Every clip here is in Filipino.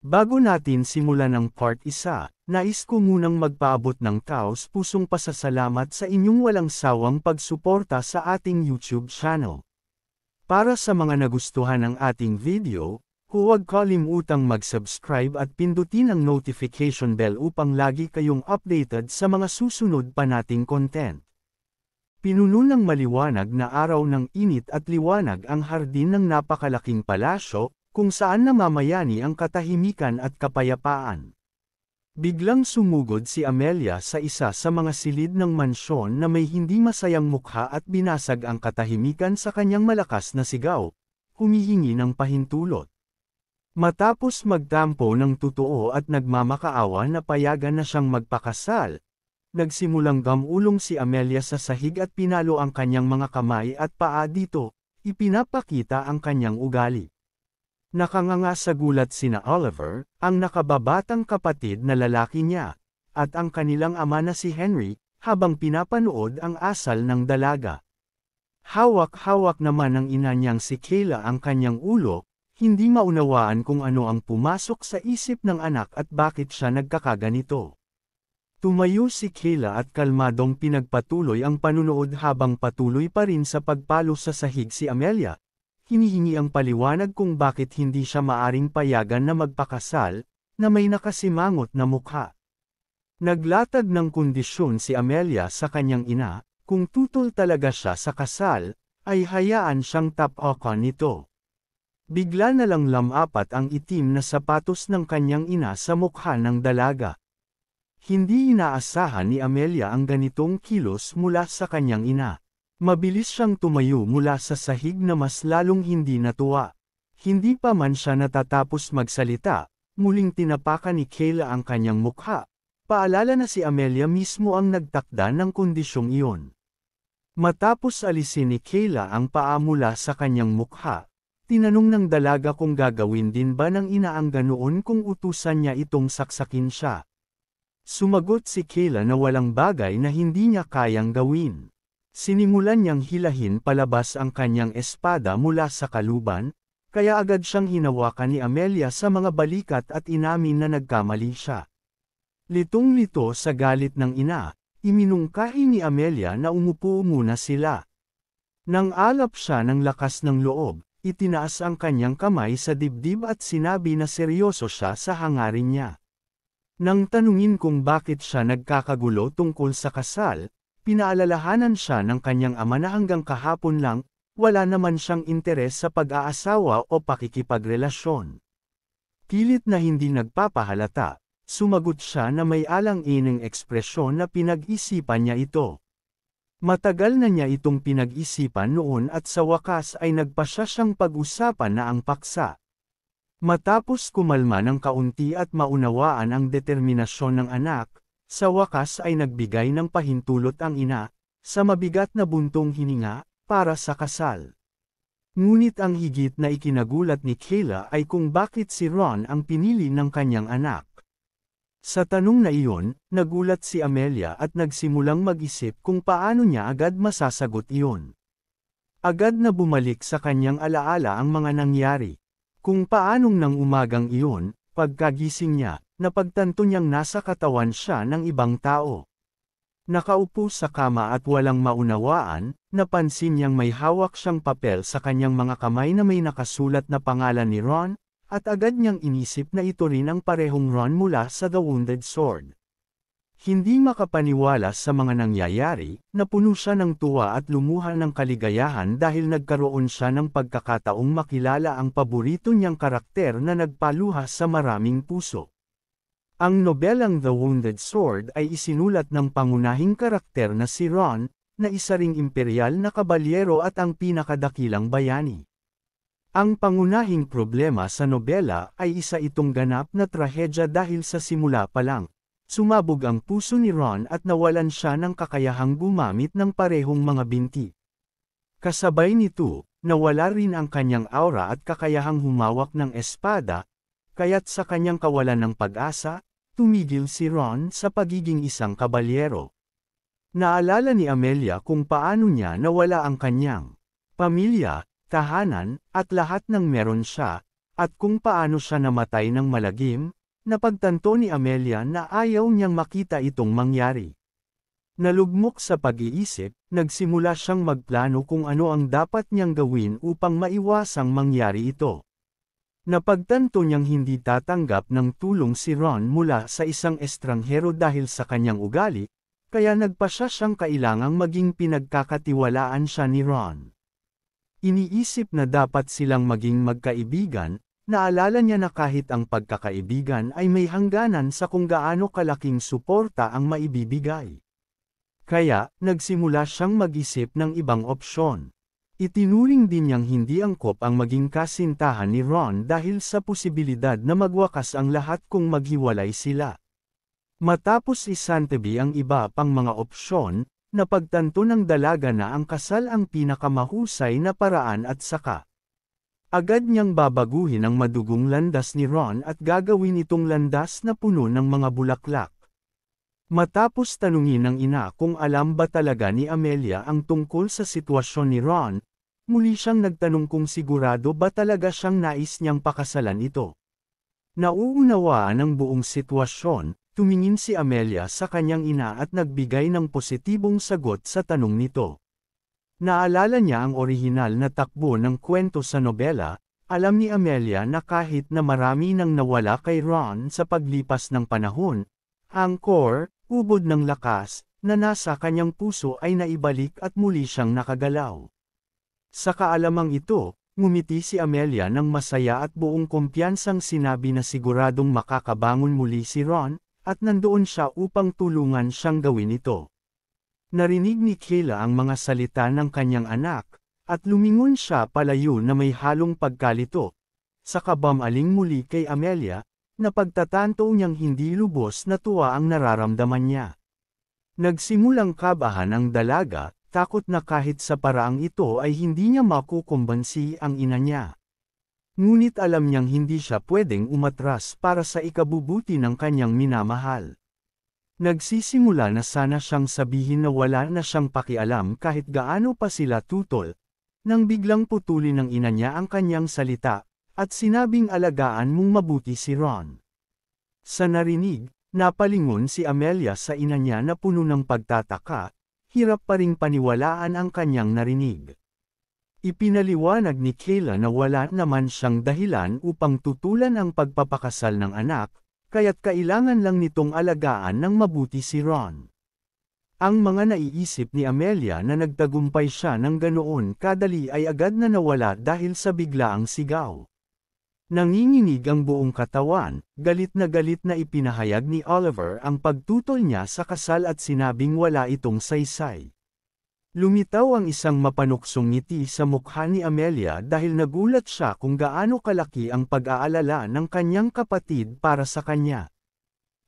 Bago natin simulan ang part 1, nais ko munang magpaabot ng taos-pusong pasasalamat sa inyong walang sawang pagsuporta sa ating YouTube channel. Para sa mga nagustuhan ng ating video, huwag kalimutang mag-subscribe at pindutin ang notification bell upang lagi kayong updated sa mga susunod pa nating content. Pinuno ng maliwanag na araw ng init at liwanag ang hardin ng napakalaking palasyo, kung saan namamayani ang katahimikan at kapayapaan. Biglang sumugod si Amelia sa isa sa mga silid ng mansyon na may hindi masayang mukha at binasag ang katahimikan sa kanyang malakas na sigaw, humihingi ng pahintulot. Matapos magtampo ng totoo at nagmamakaawa na payagan na siyang magpakasal, nagsimulang gamulong si Amelia sa sahig at pinalo ang kanyang mga kamay at paa dito, ipinapakita ang kanyang ugali. Nakanganga sa gulat sina Oliver, ang nakababatang kapatid na lalaki niya, at ang kanilang ama na si Henry, habang pinapanood ang asal ng dalaga. Hawak-hawak naman ng ina niyang si Kayla ang kanyang ulo, hindi maunawaan kung ano ang pumasok sa isip ng anak at bakit siya nagkakaganito. Tumayo si Kayla at kalmadong pinagpatuloy ang panunood habang patuloy pa rin sa pagpalo sa sahig si Amelia. Hinihingi ang paliwanag kung bakit hindi siya maaring payagan na magpakasal, na may nakasimangot na mukha. Naglatag ng kondisyon si Amelia sa kanyang ina, kung tutol talaga siya sa kasal, ay hayaan siyang tapakan nito. Bigla na lang lamapat ang itim na sapatos ng kanyang ina sa mukha ng dalaga. Hindi inaasahan ni Amelia ang ganitong kilos mula sa kanyang ina. Mabilis siyang tumayo mula sa sahig na mas lalong hindi natuwa. Hindi pa man siya natatapos magsalita, muling tinapakan ni Kayla ang kanyang mukha. Paalala na si Amelia mismo ang nagtakda ng kondisyong iyon. Matapos alisin ni Kayla ang paa mula sa kanyang mukha, tinanong ng dalaga kung gagawin din ba ng ina ang ganoon kung utusan niya itong saksakin siya. Sumagot si Kayla na walang bagay na hindi niya kayang gawin. Sinimulan niyang hilahin palabas ang kanyang espada mula sa kaluban, kaya agad siyang hinawakan ni Amelia sa mga balikat at inamin na nagkamali siya. Litong-lito sa galit ng ina, iminungkahi ni Amelia na umupo muna sila. Nang alap siya ng lakas ng loob, itinaas ang kanyang kamay sa dibdib at sinabi na seryoso siya sa hangarin niya. Nang tanungin kung bakit siya nagkakagulo tungkol sa kasal, pinaalalahanan siya ng kanyang ama na hanggang kahapon lang, wala naman siyang interes sa pag-aasawa o pakikipagrelasyon. Pilit na hindi nagpapahalata, sumagot siya na may alang-ineng ekspresyon na pinag-isipan niya ito. Matagal na niya itong pinag-isipan noon at sa wakas ay nagpasya siyang pag-usapan na ang paksa. Matapos kumalma ng kaunti at maunawaan ang determinasyon ng anak, sa wakas ay nagbigay ng pahintulot ang ina, sa mabigat na buntong hininga, para sa kasal. Ngunit ang higit na ikinagulat ni Kayla ay kung bakit si Ron ang pinili ng kanyang anak. Sa tanong na iyon, nagulat si Amelia at nagsimulang mag-isip kung paano niya agad masasagot iyon. Agad na bumalik sa kanyang alaala ang mga nangyari. Kung paanong nang umagang iyon, pagkagising niya, napagtanto niyang nasa katawan siya ng ibang tao. Nakaupo sa kama at walang maunawaan, napansin niyang may hawak siyang papel sa kanyang mga kamay na may nakasulat na pangalan ni Ron, at agad niyang inisip na ito rin ang parehong Ron mula sa The Wounded Sword. Hindi makapaniwala sa mga nangyayari, napuno siya ng tuwa at lumuha ng kaligayahan dahil nagkaroon siya ng pagkakataong makilala ang paborito niyang karakter na nagpaluha sa maraming puso. Ang nobelang The Wounded Sword ay isinulat ng pangunahing karakter na si Ron, na isa ring imperial na kabalyero at ang pinakadakilang bayani. Ang pangunahing problema sa nobela ay isa itong ganap na trahedya dahil sa simula pa lang, sumabog ang puso ni Ron at nawalan siya ng kakayahang gumamit ng parehong mga binti. Kasabay nito, nawala rin ang kanyang aura at kakayahang humawak ng espada, kaya't sa kanyang kawalan ng pag-asa, tumigil si Ron sa pagiging isang kabalyero. Naalala ni Amelia kung paano niya nawala ang kanyang pamilya, tahanan, at lahat ng meron siya, at kung paano siya namatay ng malagim, napagtanto ni Amelia na ayaw niyang makita itong mangyari. Nalugmok sa pag-iisip, nagsimula siyang magplano kung ano ang dapat niyang gawin upang maiwasang mangyari ito. Napagtanto niyang hindi tatanggap ng tulong si Ron mula sa isang estranghero dahil sa kanyang ugali, kaya nagpasya siyang kailangang maging pinagkakatiwalaan siya ni Ron. Iniisip na dapat silang maging magkaibigan, naalala niya na kahit ang pagkakaibigan ay may hangganan sa kung gaano kalaking suporta ang maibibigay. Kaya, nagsimula siyang mag-isip ng ibang opsyon. Itinuring din niyang hindi angkop ang maging kasintahan ni Ron dahil sa posibilidad na magwakas ang lahat kung maghiwalay sila. Matapos isantabi ang iba pang mga opsyon, napagtanto ng dalaga na ang kasal ang pinakamahusay na paraan at saka. Agad niyang babaguhin ang madugong landas ni Ron at gagawin itong landas na puno ng mga bulaklak. Matapos tanungin ng ina kung alam ba talaga ni Amelia ang tungkol sa sitwasyon ni Ron, muli siyang nagtanong kung sigurado ba talaga siyang nais niyang pakasalan ito. Nauunawaan ang buong sitwasyon, tumingin si Amelia sa kanyang ina at nagbigay ng positibong sagot sa tanong nito. Naalala niya ang orihinal na takbo ng kwento sa nobela, alam ni Amelia na kahit na marami nang nawala kay Ron sa paglipas ng panahon, ang core, ubod ng lakas, na nasa kanyang puso ay naibalik at muli siyang nakagalaw. Sa kaalamang ito, ngumiti si Amelia ng masaya at buong kumpiyansang sinabi na siguradong makakabangon muli si Ron, at nandoon siya upang tulungan siyang gawin ito. Narinig ni Kayla ang mga salita ng kanyang anak, at lumingon siya palayo na may halong pagkalito. Saka bumaling muli kay Amelia, na pagtatanto niyang hindi lubos na tuwa ang nararamdaman niya. Nagsimulang kabahan ang dalaga, takot na kahit sa paraang ito ay hindi niya makukumbansi ang ina niya. Ngunit alam niyang hindi siya pwedeng umatras para sa ikabubuti ng kanyang minamahal. Nagsisimula na sana siyang sabihin na wala na siyang pakialam kahit gaano pa sila tutol, nang biglang putulin ng ina niya ang kanyang salita, at sinabing alagaan mong mabuti si Ron. Sa narinig, napalingon si Amelia sa ina niya na puno ng pagtataka, hirap pa ring paniwalaan ang kanyang narinig. Ipinaliwanag ni Kayla na wala naman siyang dahilan upang tutulan ang pagpapakasal ng anak, kaya't kailangan lang nitong alagaan ng mabuti si Ron. Ang mga naiisip ni Amelia na nagtagumpay siya ng ganoon kadali ay agad na nawala dahil sa biglaang sigaw. Nanginginig ang buong katawan, galit na ipinahayag ni Oliver ang pagtutol niya sa kasal at sinabing wala itong saysay. Lumitaw ang isang mapanuksong ngiti sa mukha ni Amelia dahil nagulat siya kung gaano kalaki ang pag-aalala ng kanyang kapatid para sa kanya.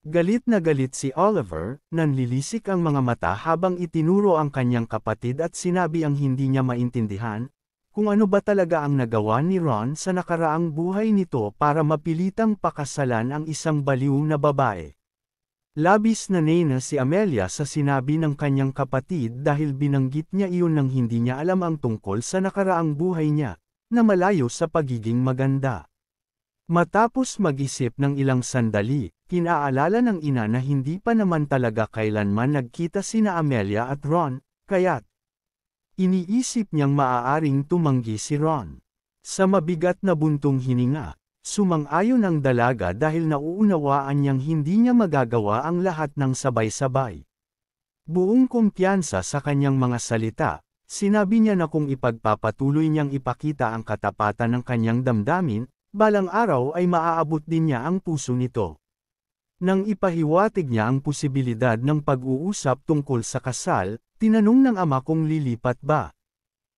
Galit na galit si Oliver, nanlilisik ang mga mata habang itinuro ang kanyang kapatid at sinabi ang hindi niya maintindihan, kung ano ba talaga ang nagawa ni Ron sa nakaraang buhay nito para mapilitang pakasalan ang isang baliw na babae. Labis na nena si Amelia sa sinabi ng kanyang kapatid dahil binanggit niya iyon nang hindi niya alam ang tungkol sa nakaraang buhay niya, na malayo sa pagiging maganda. Matapos mag-isip ng ilang sandali, kinaalala ng ina na hindi pa naman talaga kailanman nagkita sina Amelia at Ron, kaya't iniisip niyang maaaring tumanggi si Ron. Sa mabigat na buntong hininga, sumang-ayon ang dalaga dahil nauunawaan niyang hindi niya magagawa ang lahat ng sabay-sabay. Buong kumpiyansa sa kanyang mga salita, sinabi niya na kung ipagpapatuloy niyang ipakita ang katapatan ng kanyang damdamin, balang araw ay maaabot din niya ang puso nito. Nang ipahiwatig niya ang posibilidad ng pag-uusap tungkol sa kasal, tinanong ng ama kung lilipat ba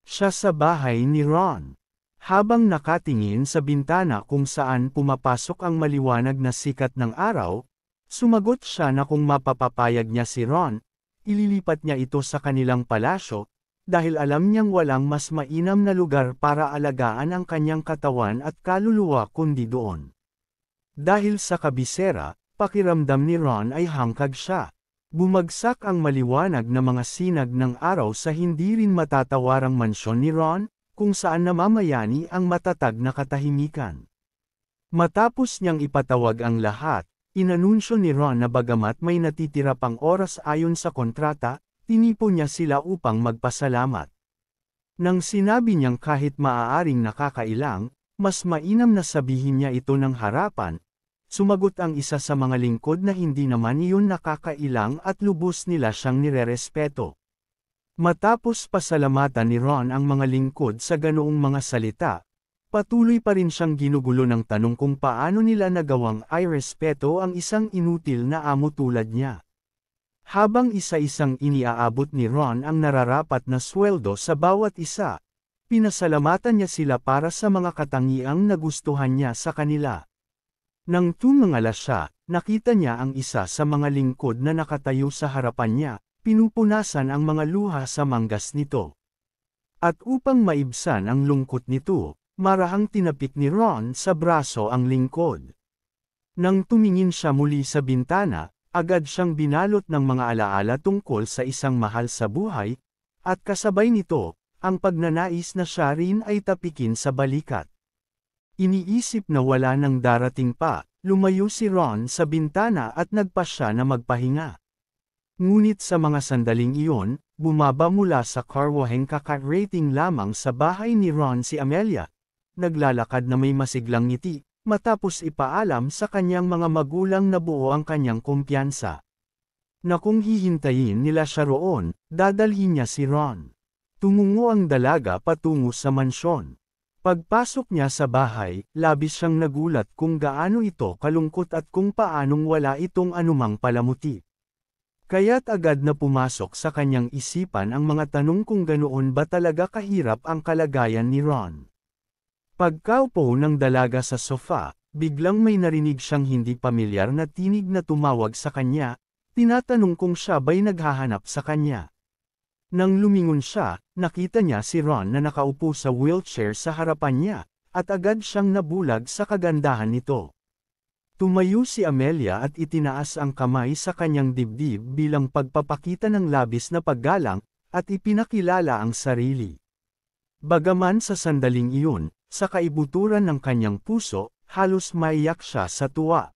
siya sa bahay ni Ron. Habang nakatingin sa bintana kung saan pumapasok ang maliwanag na sikat ng araw, sumagot siya na kung mapapapayag niya si Ron, ililipat niya ito sa kanilang palasyo, dahil alam niyang walang mas mainam na lugar para alagaan ang kanyang katawan at kaluluwa kundi doon. Dahil sa kabisera, pakiramdam ni Ron ay hangkag siya. Bumagsak ang maliwanag na mga sinag ng araw sa hindi rin matatawarang mansyon ni Ron, kung saan namamayani ang matatag na katahimikan. Matapos niyang ipatawag ang lahat, inanunsyo ni Ron na bagamat may natitira pang oras ayon sa kontrata, tinipon niya sila upang magpasalamat. Nang sinabi niyang kahit maaaring nakakailang, mas mainam na sabihin niya ito ng harapan, sumagot ang isa sa mga lingkod na hindi naman iyon nakakailang at lubos nila siyang nirerespeto. Matapos pasalamatan ni Ron ang mga lingkod sa ganoong mga salita, patuloy pa rin siyang ginugulo ng tanong kung paano nila nagawang irespeto ang isang inutil na amo tulad niya. Habang isa-isang iniaabot ni Ron ang nararapat na sweldo sa bawat isa, pinasalamatan niya sila para sa mga katangiang nagustuhan niya sa kanila. Nang tumingala siya, nakita niya ang isa sa mga lingkod na nakatayo sa harapan niya, pinupunasan ang mga luha sa manggas nito. At upang maibsan ang lungkot nito, marahang tinapik ni Ron sa braso ang lingkod. Nang tumingin siya muli sa bintana, agad siyang binalot ng mga alaala tungkol sa isang mahal sa buhay, at kasabay nito, ang pagnanais na siya rin ay tapikin sa balikat. Iniisip na wala nang darating pa, lumayo si Ron sa bintana at nagpasya na magpahinga. Ngunit sa mga sandaling iyon, bumaba mula sa karwaheng kakarating lamang sa bahay ni Ron si Amelia. Naglalakad na may masiglang ngiti, matapos ipaalam sa kanyang mga magulang na buo ang kanyang kumpiyansa. Na kung hihintayin nila siya roon, dadalhin niya si Ron. Tumungo ang dalaga patungo sa mansyon. Pagpasok niya sa bahay, labis siyang nagulat kung gaano ito kalungkot at kung paanong wala itong anumang palamuti. Kaya't agad na pumasok sa kanyang isipan ang mga tanong kung ganoon ba talaga kahirap ang kalagayan ni Ron. Pagkaupo ng dalaga sa sofa, biglang may narinig siyang hindi pamilyar na tinig na tumawag sa kanya, tinatanong kung siya ba'y naghahanap sa kanya. Nang lumingon siya, nakita niya si Ron na nakaupo sa wheelchair sa harapan niya, at agad siyang nabulag sa kagandahan nito. Tumayo si Amelia at itinaas ang kamay sa kanyang dibdib bilang pagpapakita ng labis na paggalang, at ipinakilala ang sarili. Bagaman sa sandaling iyon, sa kaibuturan ng kanyang puso, halos maiyak siya sa tuwa.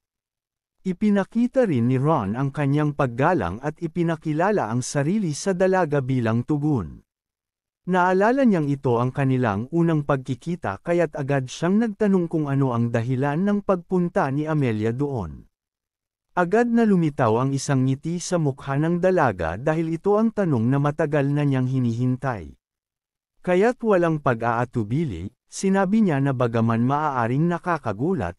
Ipinakita rin ni Ron ang kanyang paggalang at ipinakilala ang sarili sa dalaga bilang tugon. Naalala niyang ito ang kanilang unang pagkikita kaya't agad siyang nagtanong kung ano ang dahilan ng pagpunta ni Amelia doon. Agad na lumitaw ang isang ngiti sa mukha ng dalaga dahil ito ang tanong na matagal na niyang hinihintay. Kaya't walang pag-aatubili, sinabi niya na bagaman maaaring nakakagulat,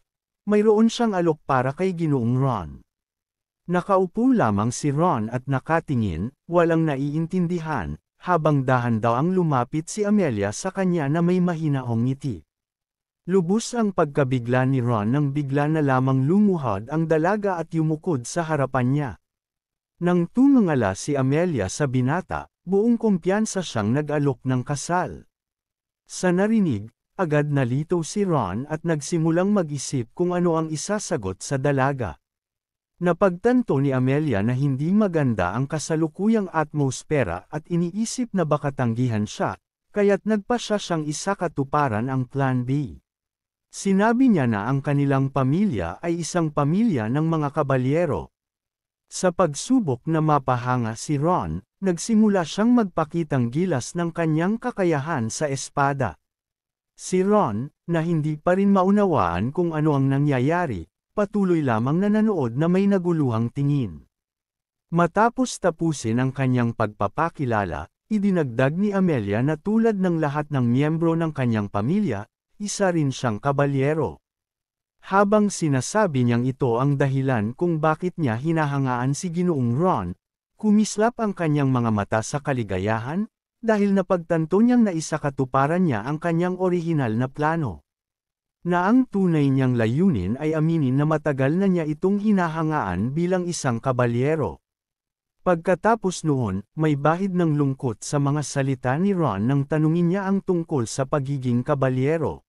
mayroon siyang alok para kay Ginoong Ron. Nakaupo lamang si Ron at nakatingin, walang naiintindihan, habang dahan-dahang lumapit si Amelia sa kanya na may mahinaong ngiti. Lubos ang pagkabigla ni Ron nang bigla na lamang lumuhod ang dalaga at yumukod sa harapan niya. Nang tumingala si Amelia sa binata, buong kumpiyansa siyang nag-alok ng kasal. Sa narinig, agad nalito si Ron at nagsimulang mag-isip kung ano ang isasagot sa dalaga. Napagtanto ni Amelia na hindi maganda ang kasalukuyang atmosfera at iniisip na baka tanggihan siya, kaya't nagpasya siyang isakatuparan ang Plan B. Sinabi niya na ang kanilang pamilya ay isang pamilya ng mga kabalyero. Sa pagsubok na mapahanga si Ron, nagsimula siyang magpakitang gilas ng kanyang kakayahan sa espada. Si Ron, na hindi pa rin maunawaan kung ano ang nangyayari, patuloy lamang na nanood na may naguluhang tingin. Matapos tapusin ang kanyang pagpapakilala, idinagdag ni Amelia na tulad ng lahat ng miyembro ng kanyang pamilya, isa rin siyang kabalyero. Habang sinasabi niyang ito ang dahilan kung bakit niya hinahangaan si Ginoong Ron, kumislap ang kanyang mga mata sa kaligayahan, dahil napagtanto niyang naisakatuparan niya ang kanyang orihinal na plano. Na ang tunay niyang layunin ay aminin na matagal na niya itong hinahangaan bilang isang kabalyero. Pagkatapos noon, may bahid ng lungkot sa mga salita ni Ron nang tanungin niya ang tungkol sa pagiging kabalyero.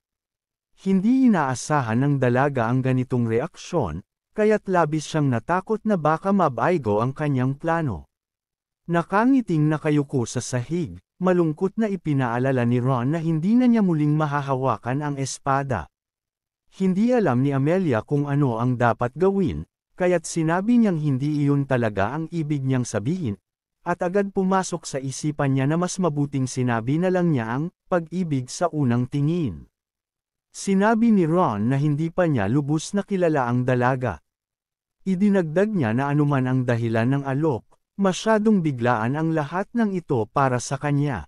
Hindi inaasahan ng dalaga ang ganitong reaksyon, kaya't labis siyang natakot na baka mabaygo ang kanyang plano. Nakangiting nakayuko sa sahig, malungkot na ipinaalala ni Ron na hindi na niya muling mahahawakan ang espada. Hindi alam ni Amelia kung ano ang dapat gawin, kaya't sinabi niyang hindi iyon talaga ang ibig niyang sabihin, at agad pumasok sa isipan niya na mas mabuting sinabi na lang niya ang pag-ibig sa unang tingin. Sinabi ni Ron na hindi pa niya lubos na kilala ang dalaga. Idinagdag niya na anuman ang dahilan ng alok, masyadong biglaan ang lahat ng ito para sa kanya.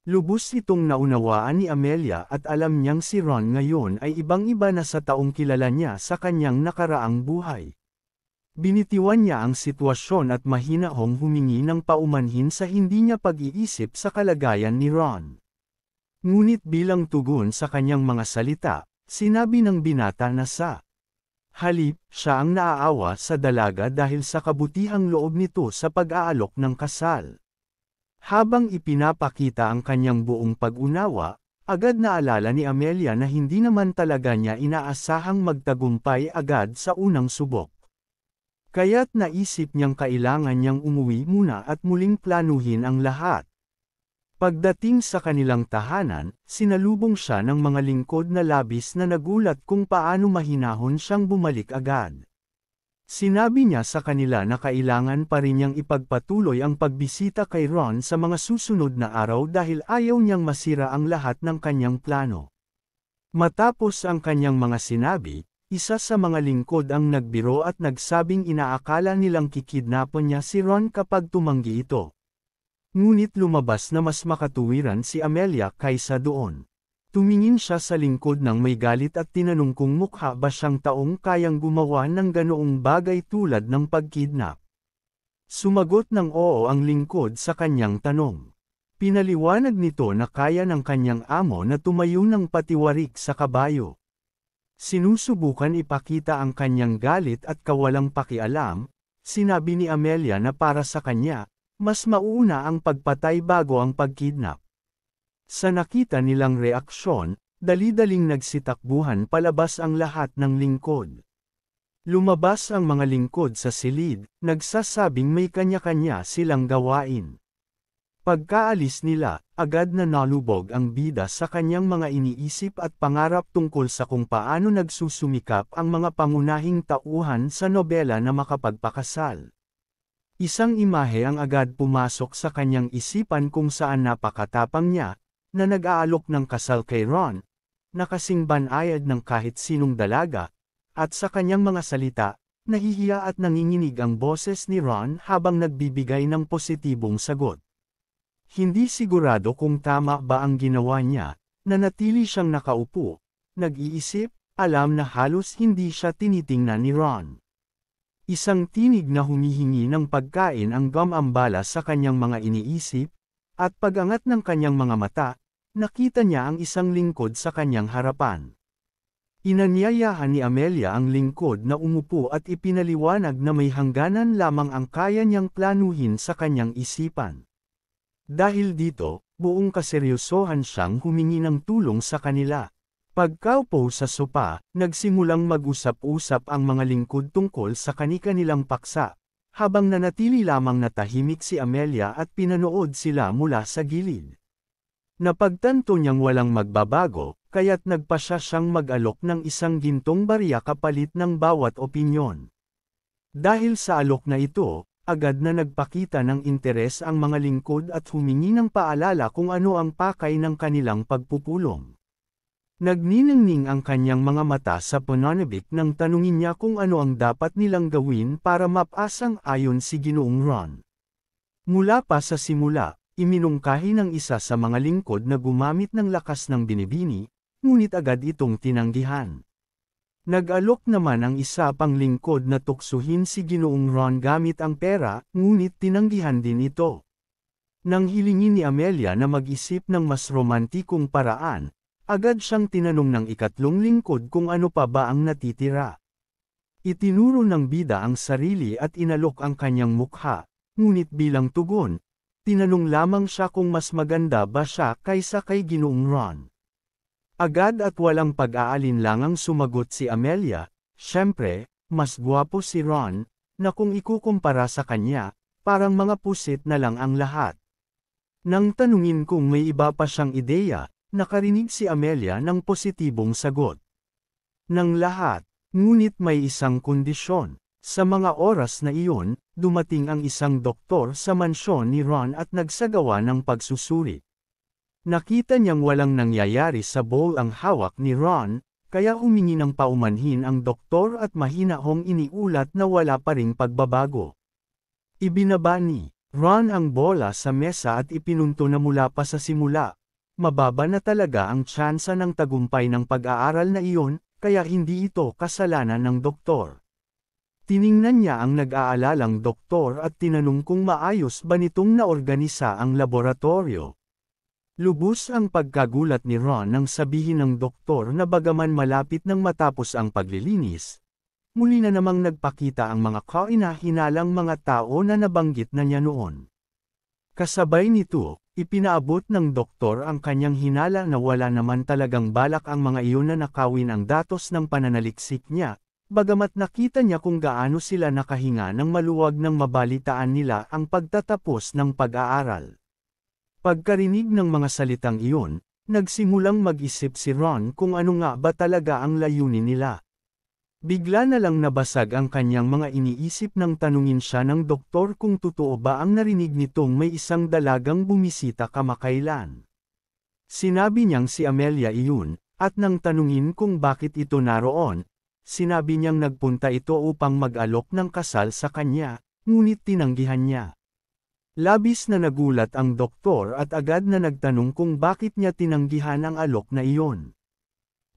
Lubos itong naunawaan ni Amelia at alam niyang si Ron ngayon ay ibang-iba na sa taong kilala niya sa kanyang nakaraang buhay. Binitiwan niya ang sitwasyon at mahinahong humingi ng paumanhin sa hindi niya pag-iisip sa kalagayan ni Ron. Ngunit bilang tugon sa kanyang mga salita, sinabi ng binata na sa halip, siya ang naaawa sa dalaga dahil sa kabutihang loob nito sa pag-aalok ng kasal. Habang ipinapakita ang kanyang buong pag-unawa, agad naalala ni Amelia na hindi naman talaga niya inaasahang magtagumpay agad sa unang subok. Kaya't naisip niyang kailangan niyang umuwi muna at muling planuhin ang lahat. Pagdating sa kanilang tahanan, sinalubong siya ng mga lingkod na labis na nagulat kung paano mahinahon siyang bumalik agad. Sinabi niya sa kanila na kailangan pa rin niyang ipagpatuloy ang pagbisita kay Ron sa mga susunod na araw dahil ayaw niyang masira ang lahat ng kanyang plano. Matapos ang kanyang mga sinabi, isa sa mga lingkod ang nagbiro at nagsabing inaakala nilang kikidnapan niya si Ron kapag tumanggi ito. Ngunit lumabas na mas makatuwiran si Amelia kaysa doon. Tumingin siya sa lingkod ng may galit at tinanong kung mukha ba siyang taong kayang gumawa ng ganoong bagay tulad ng pagkidnap. Sumagot ng oo ang lingkod sa kanyang tanong. Pinaliwanag nito na kaya ng kanyang amo na tumayo ng patiwarik sa kabayo. Sinusubukan ipakita ang kanyang galit at kawalang pakialam, sinabi ni Amelia na para sa kanya, mas mauuna ang pagpatay bago ang pagkidnap. Sa nakita nilang reaksyon, dali-daling nagsitakbuhan palabas ang lahat ng lingkod. Lumabas ang mga lingkod sa silid, nagsasabing may kanya-kanya silang gawain. Pagkaalis nila, agad na nalubog ang bida sa kanyang mga iniisip at pangarap tungkol sa kung paano nagsusumikap ang mga pangunahing tauhan sa nobela na makapagpakasal. Isang imahe ang agad pumasok sa kanyang isipan kung saan napakatapang niya, na nag-aalok ng kasal kay Ron, na kasing banayad ng kahit sinong dalaga, at sa kanyang mga salita, nahihiya at nanginginig ang boses ni Ron habang nagbibigay ng positibong sagot. Hindi sigurado kung tama ba ang ginawa niya, nanatili siyang nakaupo, nag-iisip, alam na halos hindi siya tinitingnan ni Ron. Isang tinig na humihingi ng pagkain ang gumambala sa kanyang mga iniisip, at pag-angat ng kanyang mga mata, nakita niya ang isang lingkod sa kanyang harapan. Inanyayahan ni Amelia ang lingkod na umupo at ipinaliwanag na may hangganan lamang ang kaya niyang planuhin sa kanyang isipan. Dahil dito, buong kaseryosohan siyang humingi ng tulong sa kanila. Pagkaupo sa sopa, nagsimulang mag-usap-usap ang mga lingkod tungkol sa kani-kanilang paksa, habang nanatili lamang na tahimik si Amelia at pinanood sila mula sa gilid. Napagtanto niyang walang magbabago, kaya't nagpasya siyang mag-alok ng isang gintong barya kapalit ng bawat opinyon. Dahil sa alok na ito, agad na nagpakita ng interes ang mga lingkod at humingi ng paalala kung ano ang pakay ng kanilang pagpupulong. Nagniningning ang kanyang mga mata sa pananabik nang tanungin niya kung ano ang dapat nilang gawin para mapasang ayon si Ginoong Ron. Mula pa sa simula, iminungkahi ng isa sa mga lingkod na gumamit ng lakas ng binibini, ngunit agad itong tinanggihan. Nag-alok naman ang isa pang lingkod na tuksuhin si Ginoong Ron gamit ang pera, ngunit tinanggihan din ito. Nang hilingin ni Amelia na mag-isip ng mas romantikong paraan, agad siyang tinanong ng ikatlong lingkod kung ano pa ba ang natitira. Itinuro ng bida ang sarili at inalok ang kanyang mukha, ngunit bilang tugon, tinanong lamang siya kung mas maganda ba siya kaysa kay Ginoong Ron. Agad at walang pag-aalinlangang sumagot si Amelia, "Siyempre, mas gwapo si Ron, na kung ikukumpara sa kanya, parang mga pusit na lang ang lahat." Nang tanungin kung may iba pa siyang ideya, nakarinig si Amelia ng positibong sagot. ng lahat. Ngunit may isang kondisyon. Sa mga oras na iyon, dumating ang isang doktor sa mansyon ni Ron at nagsagawa ng pagsusuri. Nakita niyang walang nangyayari sa bowl ang hawak ni Ron, kaya humingi ng paumanhin ang doktor at mahinahong iniulat na wala pa ring pagbabago. Ibinaba ni Ron ang bola sa mesa at ipinunto na mula pa sa simula. Mababa na talaga ang tsansa ng tagumpay ng pag-aaral na iyon, kaya hindi ito kasalanan ng doktor. Tiningnan niya ang nag-aalalang doktor at tinanong kung maayos ba nitong naorganisa ang laboratorio. Lubos ang pagkagulat ni Ron nang sabihin ng doktor na bagaman malapit nang matapos ang paglilinis, muli na namang nagpakita ang mga kahinahinalang mga tao na nabanggit na niya noon. Kasabay nito, ipinaabot ng doktor ang kanyang hinala na wala naman talagang balak ang mga iyon na nakawin ang datos ng pananaliksik niya, bagamat nakita niya kung gaano sila nakahinga ng maluwag nang mabalitaan nila ang pagtatapos ng pag-aaral. Pagkarinig ng mga salitang iyon, nagsimulang mag-isip si Ron kung ano nga ba talaga ang layunin nila. Bigla na lang nabasag ang kanyang mga iniisip nang tanungin siya ng doktor kung totoo ba ang narinig nitong may isang dalagang bumisita kamakailan. Sinabi niyang si Amelia iyon, at nang tanungin kung bakit ito naroon, sinabi niyang nagpunta ito upang mag-alok ng kasal sa kanya, ngunit tinanggihan niya. Labis na nagulat ang doktor at agad na nagtanong kung bakit niya tinanggihan ang alok na iyon.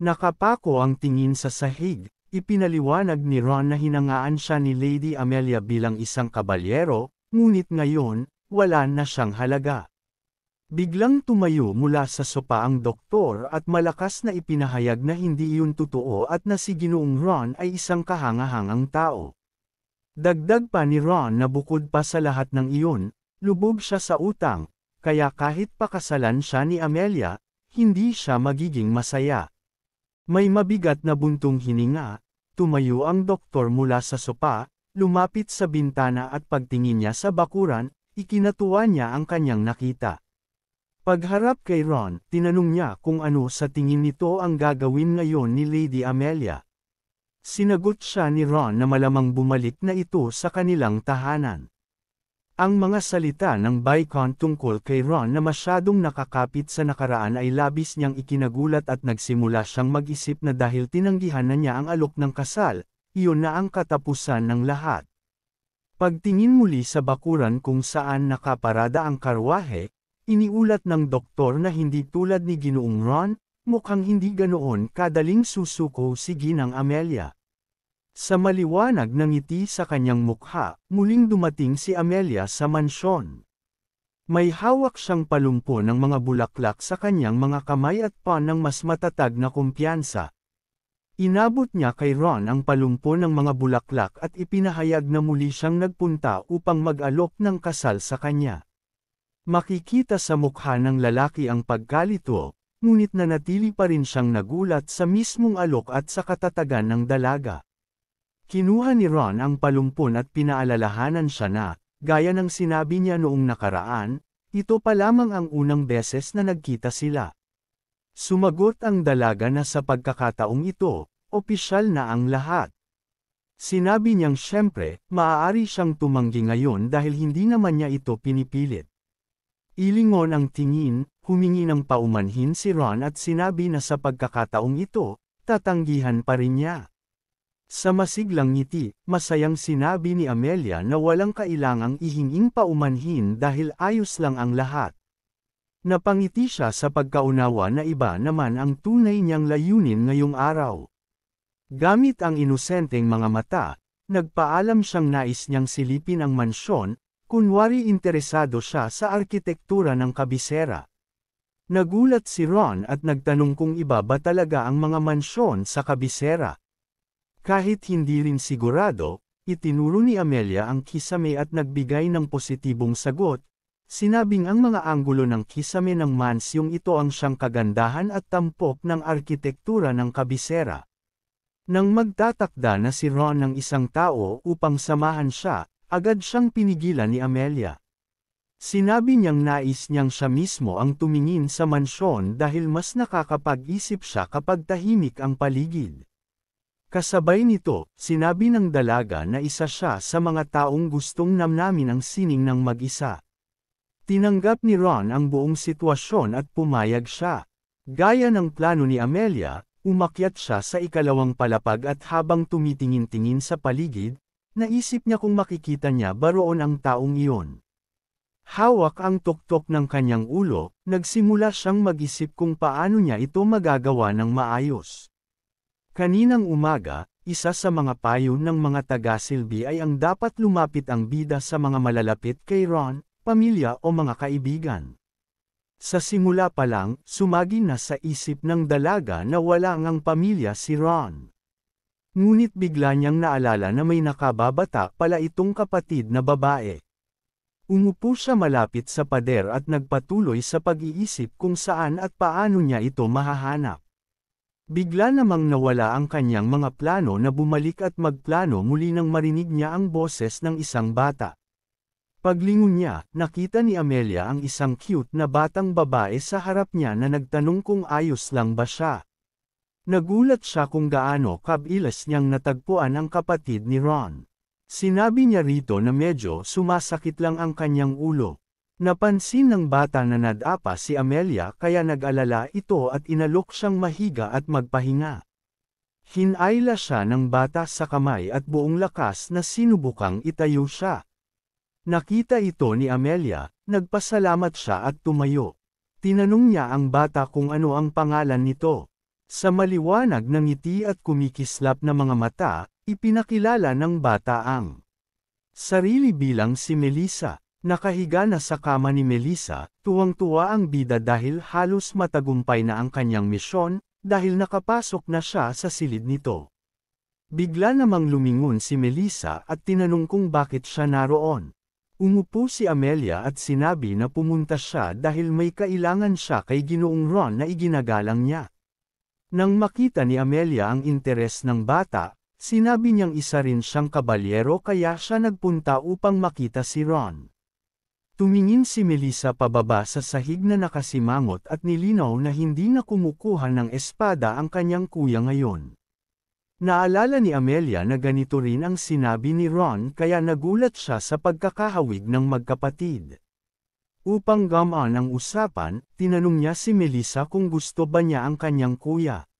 Nakapako ang tingin sa sahig, ipinaliwanag ni Ron na hinangaan siya ni Lady Amelia bilang isang kabalyero, ngunit ngayon, wala na siyang halaga. Biglang tumayo mula sa sopa ang doktor at malakas na ipinahayag na hindi iyon totoo at na si Ginoong Ron ay isang kahangahangang tao. Dagdag pa ni Ron na bukod pa sa lahat ng iyon, lubog siya sa utang, kaya kahit pakasalan siya ni Amelia, hindi siya magiging masaya. May mabigat na buntong hininga, tumayo ang doktor mula sa sopa, lumapit sa bintana at pagtingin niya sa bakuran, ikinatuwa niya ang kanyang nakita. Pagharap kay Ron, tinanong niya kung ano sa tingin nito ang gagawin ngayon ni Lady Amelia. Sinagot siya ni Ron na malamang bumalik na ito sa kanilang tahanan. Ang mga salita ng Viscount tungkol kay Ron na masyadong nakakapit sa nakaraan ay labis niyang ikinagulat at nagsimula siyang mag-isip na dahil tinanggihan na niya ang alok ng kasal, iyon na ang katapusan ng lahat. Pagtingin muli sa bakuran kung saan nakaparada ang karwahe, iniulat ng doktor na hindi tulad ni Ginoong Ron, mukhang hindi ganoon kadaling susuko si Ginang Amelia. Sa maliwanag na ngiti sa kanyang mukha, muling dumating si Amelia sa mansyon. May hawak siyang palumpo ng mga bulaklak sa kanyang mga kamay at paa ng mas matatag na kumpiyansa. Inabot niya kay Ron ang palumpo ng mga bulaklak at ipinahayag na muli siyang nagpunta upang mag-alok ng kasal sa kanya. Makikita sa mukha ng lalaki ang pagkalito, ngunit nanatili pa rin siyang nagulat sa mismong alok at sa katatagan ng dalaga. Kinuha ni Ron ang palumpon at pinaalalahanan siya na, gaya ng sinabi niya noong nakaraan, ito pa lamang ang unang beses na nagkita sila. Sumagot ang dalaga na sa pagkakataong ito, opisyal na ang lahat. Sinabi niyang siyempre, maaari siyang tumanggi ngayon dahil hindi naman niya ito pinipilit. Ilingon ang tingin, humingi ng paumanhin si Ron at sinabi na sa pagkakataong ito, tatanggihan pa rin niya. Sa masiglang ngiti, masayang sinabi ni Amelia na walang kailangang ihinging paumanhin dahil ayos lang ang lahat. Napangiti siya sa pagkaunawa na iba naman ang tunay niyang layunin ngayong araw. Gamit ang inosenteng mga mata, nagpaalam siyang nais niyang silipin ang mansyon, kunwari interesado siya sa arkitektura ng kabisera. Nagulat si Ron at nagtanong kung iba ba talaga ang mga mansyon sa kabisera. Kahit hindi rin sigurado, itinuro ni Amelia ang kisame at nagbigay ng positibong sagot, sinabing ang mga anggulo ng kisame ng mansyong ito ang siyang kagandahan at tampok ng arkitektura ng kabisera. Nang magtatakda na si Ron ng isang tao upang samahan siya, agad siyang pinigilan ni Amelia. Sinabi niyang nais niyang siya mismo ang tumingin sa mansyon dahil mas nakakapag-isip siya kapag tahimik ang paligid. Kasabay nito, sinabi ng dalaga na isa siya sa mga taong gustong namnamin ang sining ng mag-isa. Tinanggap ni Ron ang buong sitwasyon at pumayag siya. Gaya ng plano ni Amelia, umakyat siya sa ikalawang palapag at habang tumitingin-tingin sa paligid, naisip niya kung makikita niya ba roon ang taong iyon. Hawak ang tuktok ng kanyang ulo, nagsimula siyang mag-isip kung paano niya ito magagawa ng maayos. Kaninang umaga, isa sa mga payo ng mga taga-silbi ay ang dapat lumapit ang bida sa mga malalapit kay Ron, pamilya o mga kaibigan. Sa simula pa lang, sumagi na sa isip ng dalaga na wala ngang pamilya si Ron. Ngunit bigla niyang naalala na may nakababata pala itong kapatid na babae. Umupo siya malapit sa pader at nagpatuloy sa pag-iisip kung saan at paano niya ito mahahanap. Bigla namang nawala ang kanyang mga plano na bumalik at magplano muli nang marinig niya ang boses ng isang bata. Paglingon niya, nakita ni Amelia ang isang cute na batang babae sa harap niya na nagtanong kung ayos lang ba siya. Nagulat siya kung gaano kabilis niyang natagpuan ang kapatid ni Ron. Sinabi niya rito na medyo sumasakit lang ang kanyang ulo. Napansin ng bata na nadapa si Amelia kaya nag-alala ito at inalok siyang mahiga at magpahinga. Hinayla siya ng bata sa kamay at buong lakas na sinubukang itayo siya. Nakita ito ni Amelia, nagpasalamat siya at tumayo. Tinanong niya ang bata kung ano ang pangalan nito. Sa maliwanag ng ngiti at kumikislap na mga mata, ipinakilala ng bata ang sarili bilang si Melissa. Nakahiga na sa kama ni Melissa, tuwang-tuwa ang bida dahil halos matagumpay na ang kanyang misyon, dahil nakapasok na siya sa silid nito. Bigla namang lumingon si Melissa at tinanong kung bakit siya naroon. Umupo si Amelia at sinabi na pumunta siya dahil may kailangan siya kay Ginoong Ron na iginagalang niya. Nang makita ni Amelia ang interes ng bata, sinabi niyang isa rin siyang kabalyero kaya siya nagpunta upang makita si Ron. Tumingin si Melissa pababa sa sahig na nakasimangot at nilinaw na hindi na kumukuha ng espada ang kanyang kuya ngayon. Naalala ni Amelia na ganito rin ang sinabi ni Ron kaya nagulat siya sa pagkakahawig ng magkapatid. Upang gamaan ang usapan, tinanong niya si Melissa kung gusto ba niya ang kanyang kuya.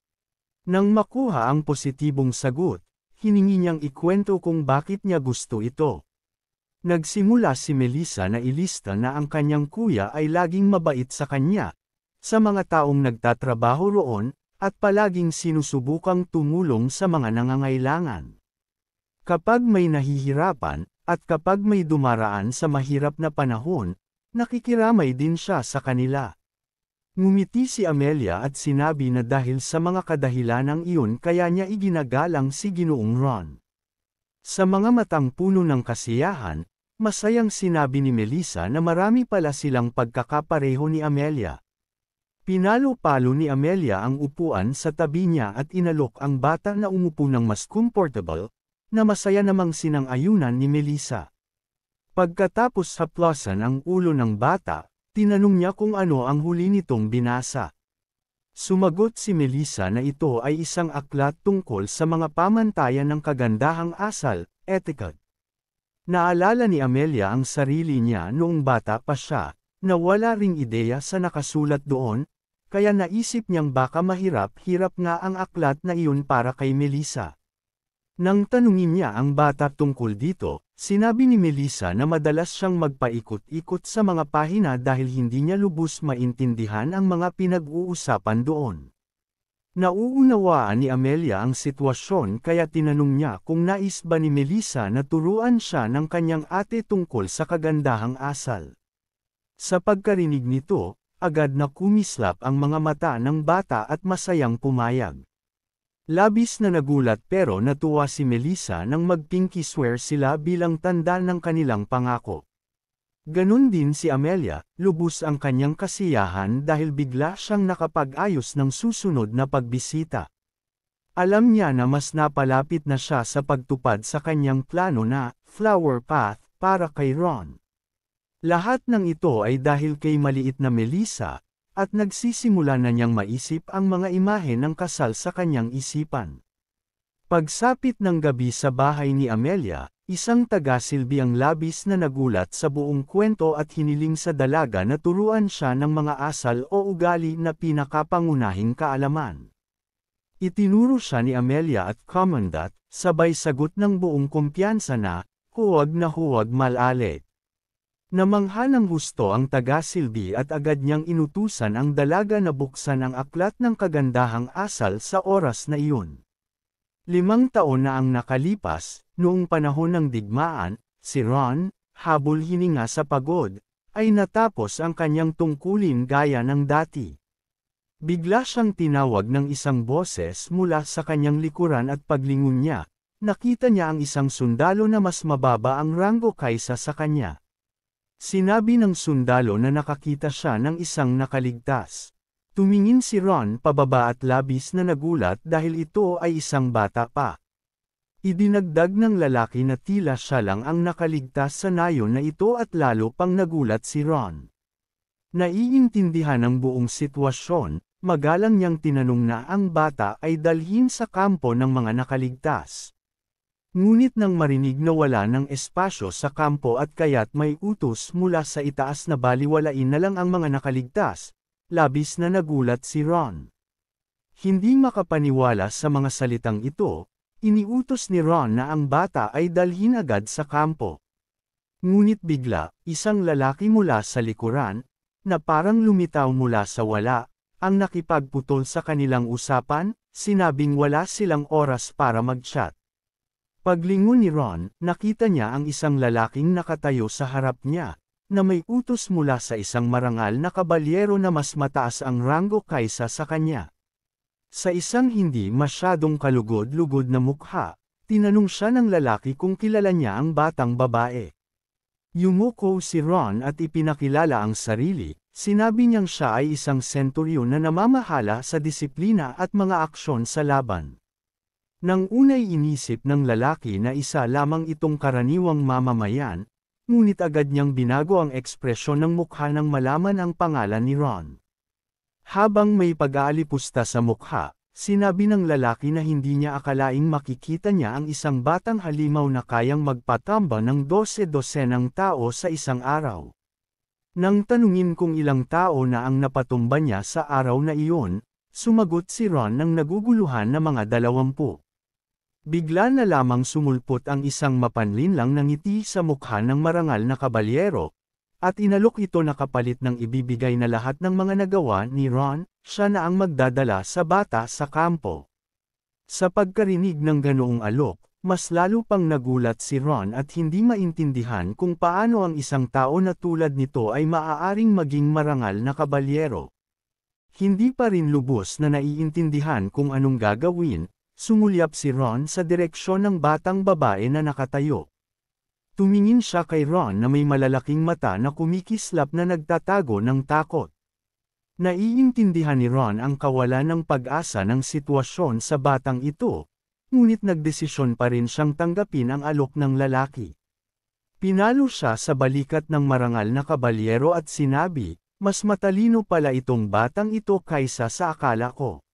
Nang makuha ang positibong sagot, hiningi niyang ikwento kung bakit niya gusto ito. Nagsimula si Melissa na ilista na ang kanyang kuya ay laging mabait sa kanya, sa mga taong nagtatrabaho roon, at palaging sinusubukang tumulong sa mga nangangailangan. Kapag may nahihirapan, at kapag may dumaraan sa mahirap na panahon, nakikiramay din siya sa kanila. Ngumiti si Amelia at sinabi na dahil sa mga kadahilanang iyon kaya niya iginagalang si Ginoong Ron. Sa mga matang puno ng kasiyahan, masayang sinabi ni Melissa na marami pala silang pagkakapareho ni Amelia. Pinalo-palo ni Amelia ang upuan sa tabi niya at inalok ang bata na umupo ng mas comfortable, na masaya namang sinang-ayunan ni Melissa. Pagkatapos haplosan ang ulo ng bata, tinanong niya kung ano ang huli nitong binasa. Sumagot si Melissa na ito ay isang aklat tungkol sa mga pamantayan ng kagandahang asal, etiquette. Naalala ni Amelia ang sarili niya noong bata pa siya, na wala ring ideya sa nakasulat doon, kaya naisip niyang baka mahirap-hirap nga ang aklat na iyon para kay Melissa. Nang tanungin niya ang bata tungkol dito, sinabi ni Melissa na madalas siyang magpaikot-ikot sa mga pahina dahil hindi niya lubos maintindihan ang mga pinag-uusapan doon. Nauunawaan ni Amelia ang sitwasyon kaya tinanong niya kung nais ba ni Melissa na turuan siya ng kanyang ate tungkol sa kagandahang asal. Sa pagkarinig nito, agad na kumislap ang mga mata ng bata at masayang pumayag. Labis na nagulat pero natuwa si Melissa nang mag-pinky swear sila bilang tanda ng kanilang pangako. Ganon din si Amelia, lubos ang kanyang kasiyahan dahil bigla siyang nakapag-ayos ng susunod na pagbisita. Alam niya na mas napalapit na siya sa pagtupad sa kanyang plano na flower path para kay Ron. Lahat ng ito ay dahil kay maliit na Melissa, at nagsisimula na niyang maisip ang mga imahe ng kasal sa kanyang isipan. Pagsapit ng gabi sa bahay ni Amelia, isang taga-silbi ang labis na nagulat sa buong kwento at hiniling sa dalaga na turuan siya ng mga asal o ugali na pinakapangunahing kaalaman. Itinuro siya ni Amelia at Commandant, sabay sagot ng buong kumpiyansa na, huwag malalit. Namangha ng husto ang taga-silbi at agad niyang inutusan ang dalaga na buksan ang aklat ng kagandahang asal sa oras na iyon. 5 taon na ang nakalipas, noong panahon ng digmaan, si Ron, habol hininga sa pagod, ay natapos ang kanyang tungkulin gaya ng dati. Bigla siyang tinawag ng isang boses mula sa kanyang likuran at paglingon niya, nakita niya ang isang sundalo na mas mababa ang ranggo kaysa sa kanya. Sinabi ng sundalo na nakakita siya ng isang nakaligtas. Tumingin si Ron pababa at labis na nagulat dahil ito ay isang bata pa. Idinagdag ng lalaki na tila siya lang ang nakaligtas sa nayon na ito at lalo pang nagulat si Ron. Naiintindihan ang buong sitwasyon, magalang niyang tinanong na ang bata ay dalhin sa kampo ng mga nakaligtas. Ngunit nang marinig na wala ng espasyo sa kampo at kaya't may utos mula sa itaas na baliwalain na lang ang mga nakaligtas, labis na nagulat si Ron. Hindi makapaniwala sa mga salitang ito, iniutos ni Ron na ang bata ay dalhin agad sa kampo. Ngunit bigla, isang lalaki mula sa likuran, na parang lumitaw mula sa wala, ang nakipagputol sa kanilang usapan, sinabing wala silang oras para mag-chat. Paglingon ni Ron, nakita niya ang isang lalaking nakatayo sa harap niya, na may utos mula sa isang marangal na kabalyero na mas mataas ang ranggo kaysa sa kanya. Sa isang hindi masyadong kalugod-lugod na mukha, tinanong siya ng lalaki kung kilala niya ang batang babae. Yumuko si Ron at ipinakilala ang sarili, sinabi niyang siya ay isang senturyon na namamahala sa disiplina at mga aksyon sa laban. Nang unay inisip ng lalaki na isa lamang itong karaniwang mamamayan, ngunit agad niyang binago ang ekspresyon ng mukha nang malaman ang pangalan ni Ron. Habang may pag-aalipusta sa mukha, sinabi ng lalaki na hindi niya akalaing makikita niya ang isang batang halimaw na kayang magpatamba ng 12-dosenang tao sa isang araw. Nang tanungin kung ilang tao na ang napatumba niya sa araw na iyon, sumagot si Ron ng naguguluhan na mga 20. Bigla na lamang sumulpot ang isang mapanlinlang na ngiti sa mukha ng marangal na kabalyero, at inalok ito na kapalit ng ibibigay na lahat ng mga nagawa ni Ron, siya na ang magdadala sa bata sa kampo. Sa pagkarinig ng ganoong alok, mas lalo pang nagulat si Ron at hindi maintindihan kung paano ang isang tao na tulad nito ay maaaring maging marangal na kabalyero. Hindi pa rin lubos na naiintindihan kung anong gagawin, sumulyap si Ron sa direksyon ng batang babae na nakatayo. Tumingin siya kay Ron na may malalaking mata na kumikislap na nagtatago ng takot. Naiintindihan ni Ron ang kawalan ng pag-asa ng sitwasyon sa batang ito, ngunit nagdesisyon pa rin siyang tanggapin ang alok ng lalaki. Pinalo siya sa balikat ng marangal na kabalyero at sinabi, mas matalino pala itong batang ito kaysa sa akala ko.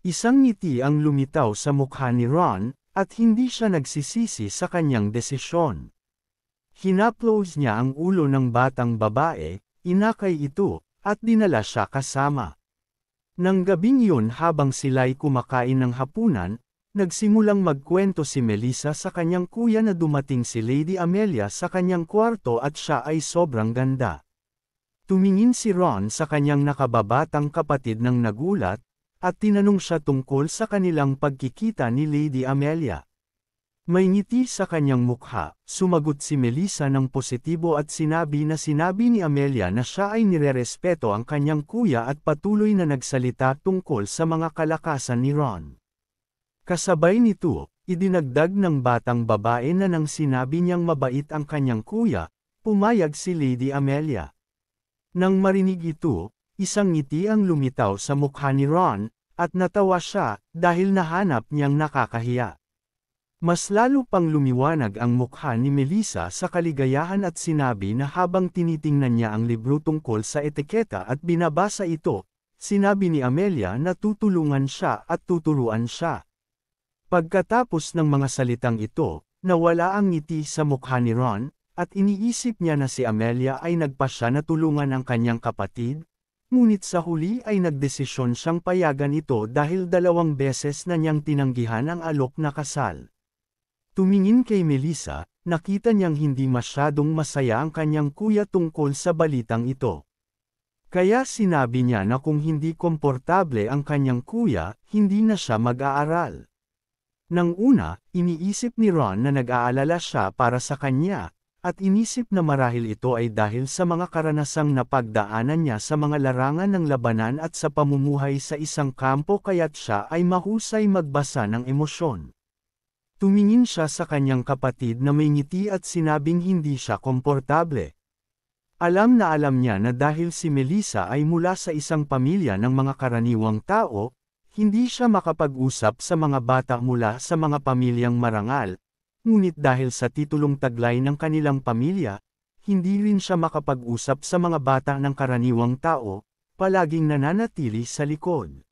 Isang ngiti ang lumitaw sa mukha ni Ron, at hindi siya nagsisisi sa kanyang desisyon. Hinaplos niya ang ulo ng batang babae, inakay ito, at dinala siya kasama. Nang gabing iyon habang sila'y kumakain ng hapunan, nagsimulang magkwento si Melissa sa kanyang kuya na dumating si Lady Amelia sa kanyang kwarto at siya ay sobrang ganda. Tumingin si Ron sa kanyang nakababatang kapatid ng nagulat, at tinanong siya tungkol sa kanilang pagkikita ni Lady Amelia. May ngiti sa kanyang mukha, sumagot si Melissa ng positibo at sinabi ni Amelia na siya ay nirerespeto ang kanyang kuya at patuloy na nagsalita tungkol sa mga kalakasan ni Ron. Kasabay nito, idinagdag ng batang babae na nang sinabi niyang mabait ang kanyang kuya, pumayag si Lady Amelia. Nang marinig ito, isang ngiti ang lumitaw sa mukha ni Ron, at natawa siya, dahil nahanap niyang nakakahiya. Mas lalo pang lumiwanag ang mukha ni Melissa sa kaligayahan at sinabi na habang tinitingnan niya ang libro tungkol sa etiketa at binabasa ito, sinabi ni Amelia na tutulungan siya at tuturuan siya. Pagkatapos ng mga salitang ito, nawala ang ngiti sa mukha ni Ron, at iniisip niya na si Amelia ay nagpasya na tulungan ang kanyang kapatid, ngunit sa huli ay nagdesisyon siyang payagan ito dahil 2 beses na niyang tinanggihan ang alok na kasal. Tumingin kay Melissa, nakita niyang hindi masyadong masaya ang kanyang kuya tungkol sa balitang ito. Kaya sinabi niya na kung hindi komportable ang kanyang kuya, hindi na siya mag-aaral. Nang una, iniisip ni Ron na nag-aalala siya para sa kanya, at inisip na marahil ito ay dahil sa mga karanasang napagdaanan niya sa mga larangan ng labanan at sa pamumuhay sa isang kampo kaya't siya ay mahusay magbasa ng emosyon. Tumingin siya sa kanyang kapatid na may ngiti at sinabing hindi siya komportable. Alam niya na dahil si Melissa ay mula sa isang pamilya ng mga karaniwang tao, hindi siya makapag-usap sa mga bata mula sa mga pamilyang marangal, ngunit dahil sa titulong taglay ng kanilang pamilya, hindi rin siya makapag-usap sa mga bata ng karaniwang tao, palaging nananatili sa likod.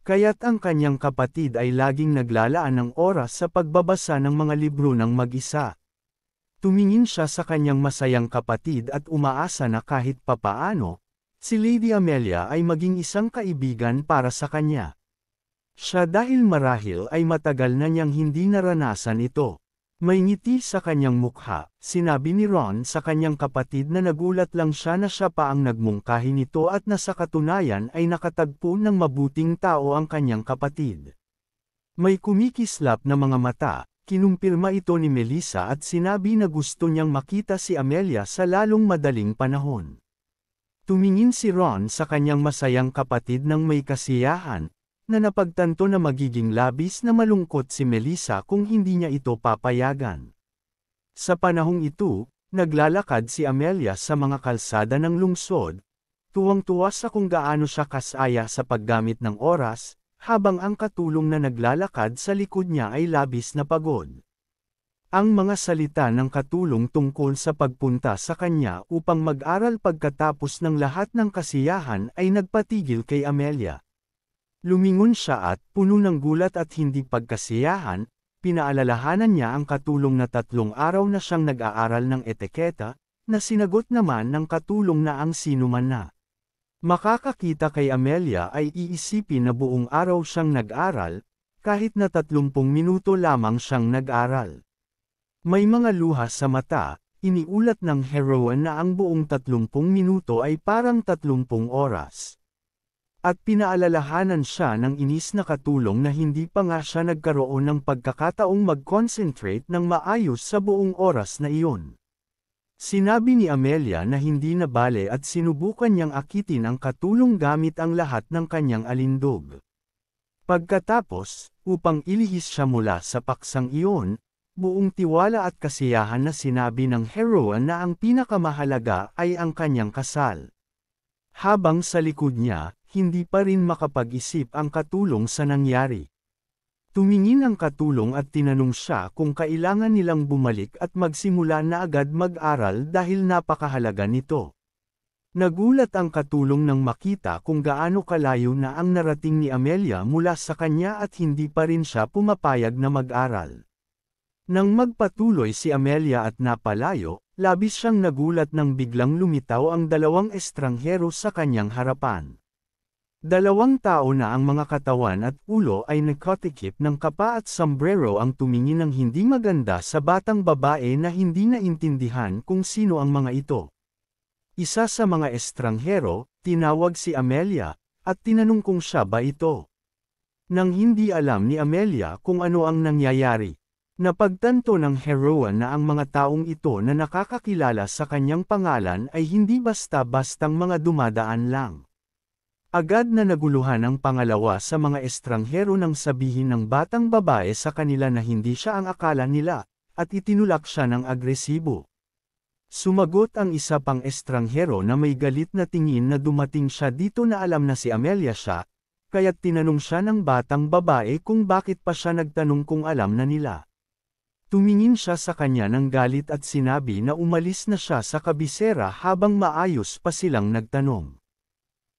Kaya't ang kanyang kapatid ay laging naglalaan ng oras sa pagbabasa ng mga libro ng mag-isa. Tumingin siya sa kanyang masayang kapatid at umaasa na kahit papaano, si Lady Amelia ay maging isang kaibigan para sa kanya. Siya dahil marahil ay matagal na niyang hindi naranasan ito. May ngiti sa kanyang mukha, sinabi ni Ron sa kanyang kapatid na nagulat lang siya na siya pa ang nagmungkahi nito at na sa katunayan ay nakatagpo ng mabuting tao ang kanyang kapatid. May kumikislap na mga mata, kinumpirma ito ni Melissa at sinabi na gusto niyang makita si Amelia sa lalong madaling panahon. Tumingin si Ron sa kanyang masayang kapatid ng may kasiyahan, na napagtanto na magiging labis na malungkot si Melissa kung hindi niya ito papayagan. Sa panahong ito, naglalakad si Amelia sa mga kalsada ng lungsod, tuwang-tuwa sa kung gaano siya kasaya sa paggamit ng oras, habang ang katulong na naglalakad sa likod niya ay labis na pagod. Ang mga salita ng katulong tungkol sa pagpunta sa kanya upang mag-aral pagkatapos ng lahat ng kasiyahan ay nagpatigil kay Amelia. Lumingon siya at, puno ng gulat at hindi pagkasiyahan, pinaalalahanan niya ang katulong na 3 araw na siyang nag-aaral ng etiketa, na sinagot naman ng katulong na ang sinuman na makakakita kay Amelia ay iisipin na buong araw siyang nag-aral, kahit na 30 minuto lamang siyang nag-aral. May mga luha sa mata, iniulat ng heroine na ang buong 30 minuto ay parang 30 oras. At pinaalalahanan siya ng inis na katulong na hindi pa nga siya nagkaroon ng pagkakataong mag-concentrate ng maayos sa buong oras na iyon. Sinabi ni Amelia na hindi na bale at sinubukan niyang akitin ang katulong gamit ang lahat ng kanyang alindog. Pagkatapos, upang ilihis siya mula sa paksang iyon, buong tiwala at kasiyahan na sinabi ng heroine na ang pinakamahalaga ay ang kanyang kasal. Habang sa likod niya, hindi pa rin makapag-isip ang katulong sa nangyari. Tumingin ang katulong at tinanong siya kung kailangan nilang bumalik at magsimula na agad mag-aral dahil napakahalaga nito. Nagulat ang katulong nang makita kung gaano kalayo na ang narating ni Amelia mula sa kanya at hindi pa rin siya pumapayag na mag-aral. Nang magpatuloy si Amelia at napalayo, labis siyang nagulat nang biglang lumitaw ang 2 estranghero sa kanyang harapan. 2 tao na ang mga katawan at ulo ay nakatikip ng kapa at sombrero ang tumingin ng hindi maganda sa batang babae na hindi naintindihan kung sino ang mga ito. Isa sa mga estranghero, tinawag si Amelia, at tinanong kung siya ba ito. Nang hindi alam ni Amelia kung ano ang nangyayari, napagtanto ng heroine na ang mga taong ito na nakakakilala sa kanyang pangalan ay hindi basta-bastang mga dumadaan lang. Agad na naguluhan ang pangalawa sa mga estranghero nang sabihin ng batang babae sa kanila na hindi siya ang akala nila, at itinulak siya ng agresibo. Sumagot ang isa pang estranghero na may galit na tingin na dumating siya dito na alam na si Amelia siya, kaya't tinanong siya ng batang babae kung bakit pa siya nagtanong kung alam na nila. Tumingin siya sa kanya ng galit at sinabi na umalis na siya sa kabisera habang maayos pa silang nagtanong.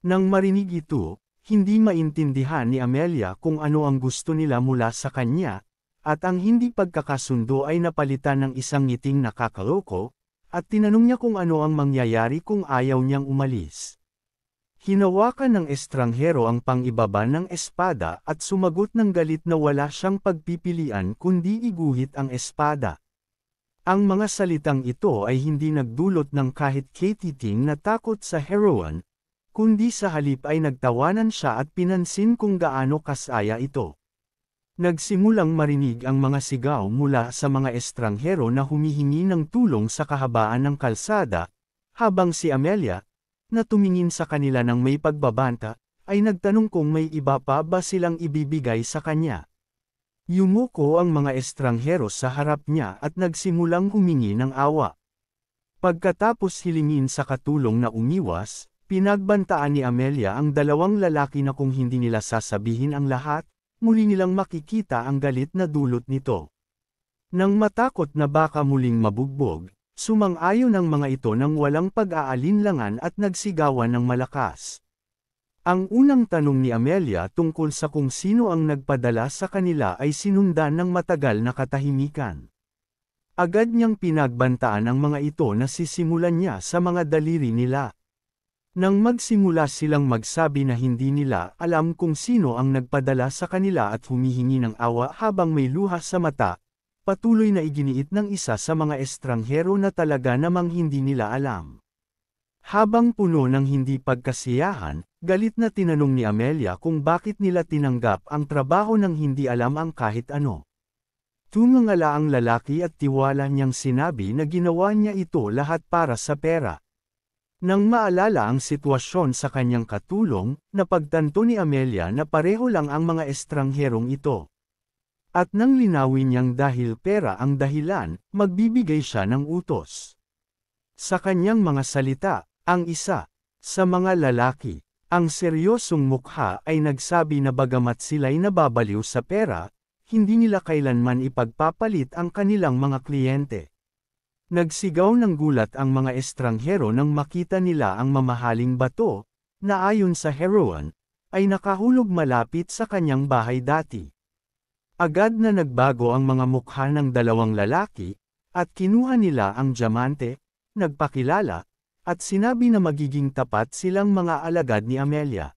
Nang marinig ito, Hindi maintindihan ni Amelia kung ano ang gusto nila mula sa kanya, at ang hindi pagkakasundo ay napalitan ng isang ngiting nakakaloko, at tinanong niya kung ano ang mangyayari kung ayaw niyang umalis. Hinawakan ng estranghero ang pang-ibaba ng espada at sumagot ng galit na wala siyang pagpipilian kundi iguhit ang espada. Ang mga salitang ito ay hindi nagdulot ng kahit katiting na takot sa heroine, kundi sa halip ay nagtawanan siya at pinansin kung gaano kasaya ito. Nagsimulang marinig ang mga sigaw mula sa mga estranghero na humihingi ng tulong sa kahabaan ng kalsada, habang si Amelia, na tumingin sa kanila ng may pagbabanta, ay nagtanong kung may iba pa ba silang ibibigay sa kanya. Yumuko ang mga estranghero sa harap niya at nagsimulang humingi ng awa. Pagkatapos hilingin sa katulong na umiwas, pinagbantaan ni Amelia ang dalawang lalaki na kung hindi nila sasabihin ang lahat, muli nilang makikita ang galit na dulot nito. Nang matakot na baka muling mabugbog, sumang-ayon ang mga ito nang walang pag-aalinlangan at nagsigawan ng malakas. Ang unang tanong ni Amelia tungkol sa kung sino ang nagpadala sa kanila ay sinundan ng matagal na katahimikan. Agad niyang pinagbantaan ang mga ito na sisimulan niya sa mga daliri nila. Nang magsimula silang magsabi na hindi nila alam kung sino ang nagpadala sa kanila at humihingi ng awa habang may luha sa mata, patuloy na iginiit ng isa sa mga estranghero na talaga namang hindi nila alam. Habang puno ng hindi pagkasiyahan, galit na tinanong ni Amelia kung bakit nila tinanggap ang trabaho ng hindi alam ang kahit ano. Tumangala ang lalaki at tiwala niyang sinabi na ginawa niya ito lahat para sa pera. Nang maalala ang sitwasyon sa kanyang katulong, napagtanto ni Amelia na pareho lang ang mga estrangherong ito. At nang linawin niyang dahil pera ang dahilan, magbibigay siya ng utos. Sa kanyang mga salita, ang isa sa mga lalaki, ang seryosong mukha ay nagsabi na bagamat sila'y nababaliw sa pera, hindi nila kailanman ipagpapalit ang kanilang mga kliyente. Nagsigaw ng gulat ang mga estranghero nang makita nila ang mamahaling bato, na ayon sa heroine, ay nakahulog malapit sa kanyang bahay dati. Agad na nagbago ang mga mukha ng dalawang lalaki, at kinuha nila ang diamante, nagpakilala, at sinabi na magiging tapat silang mga alagad ni Amelia.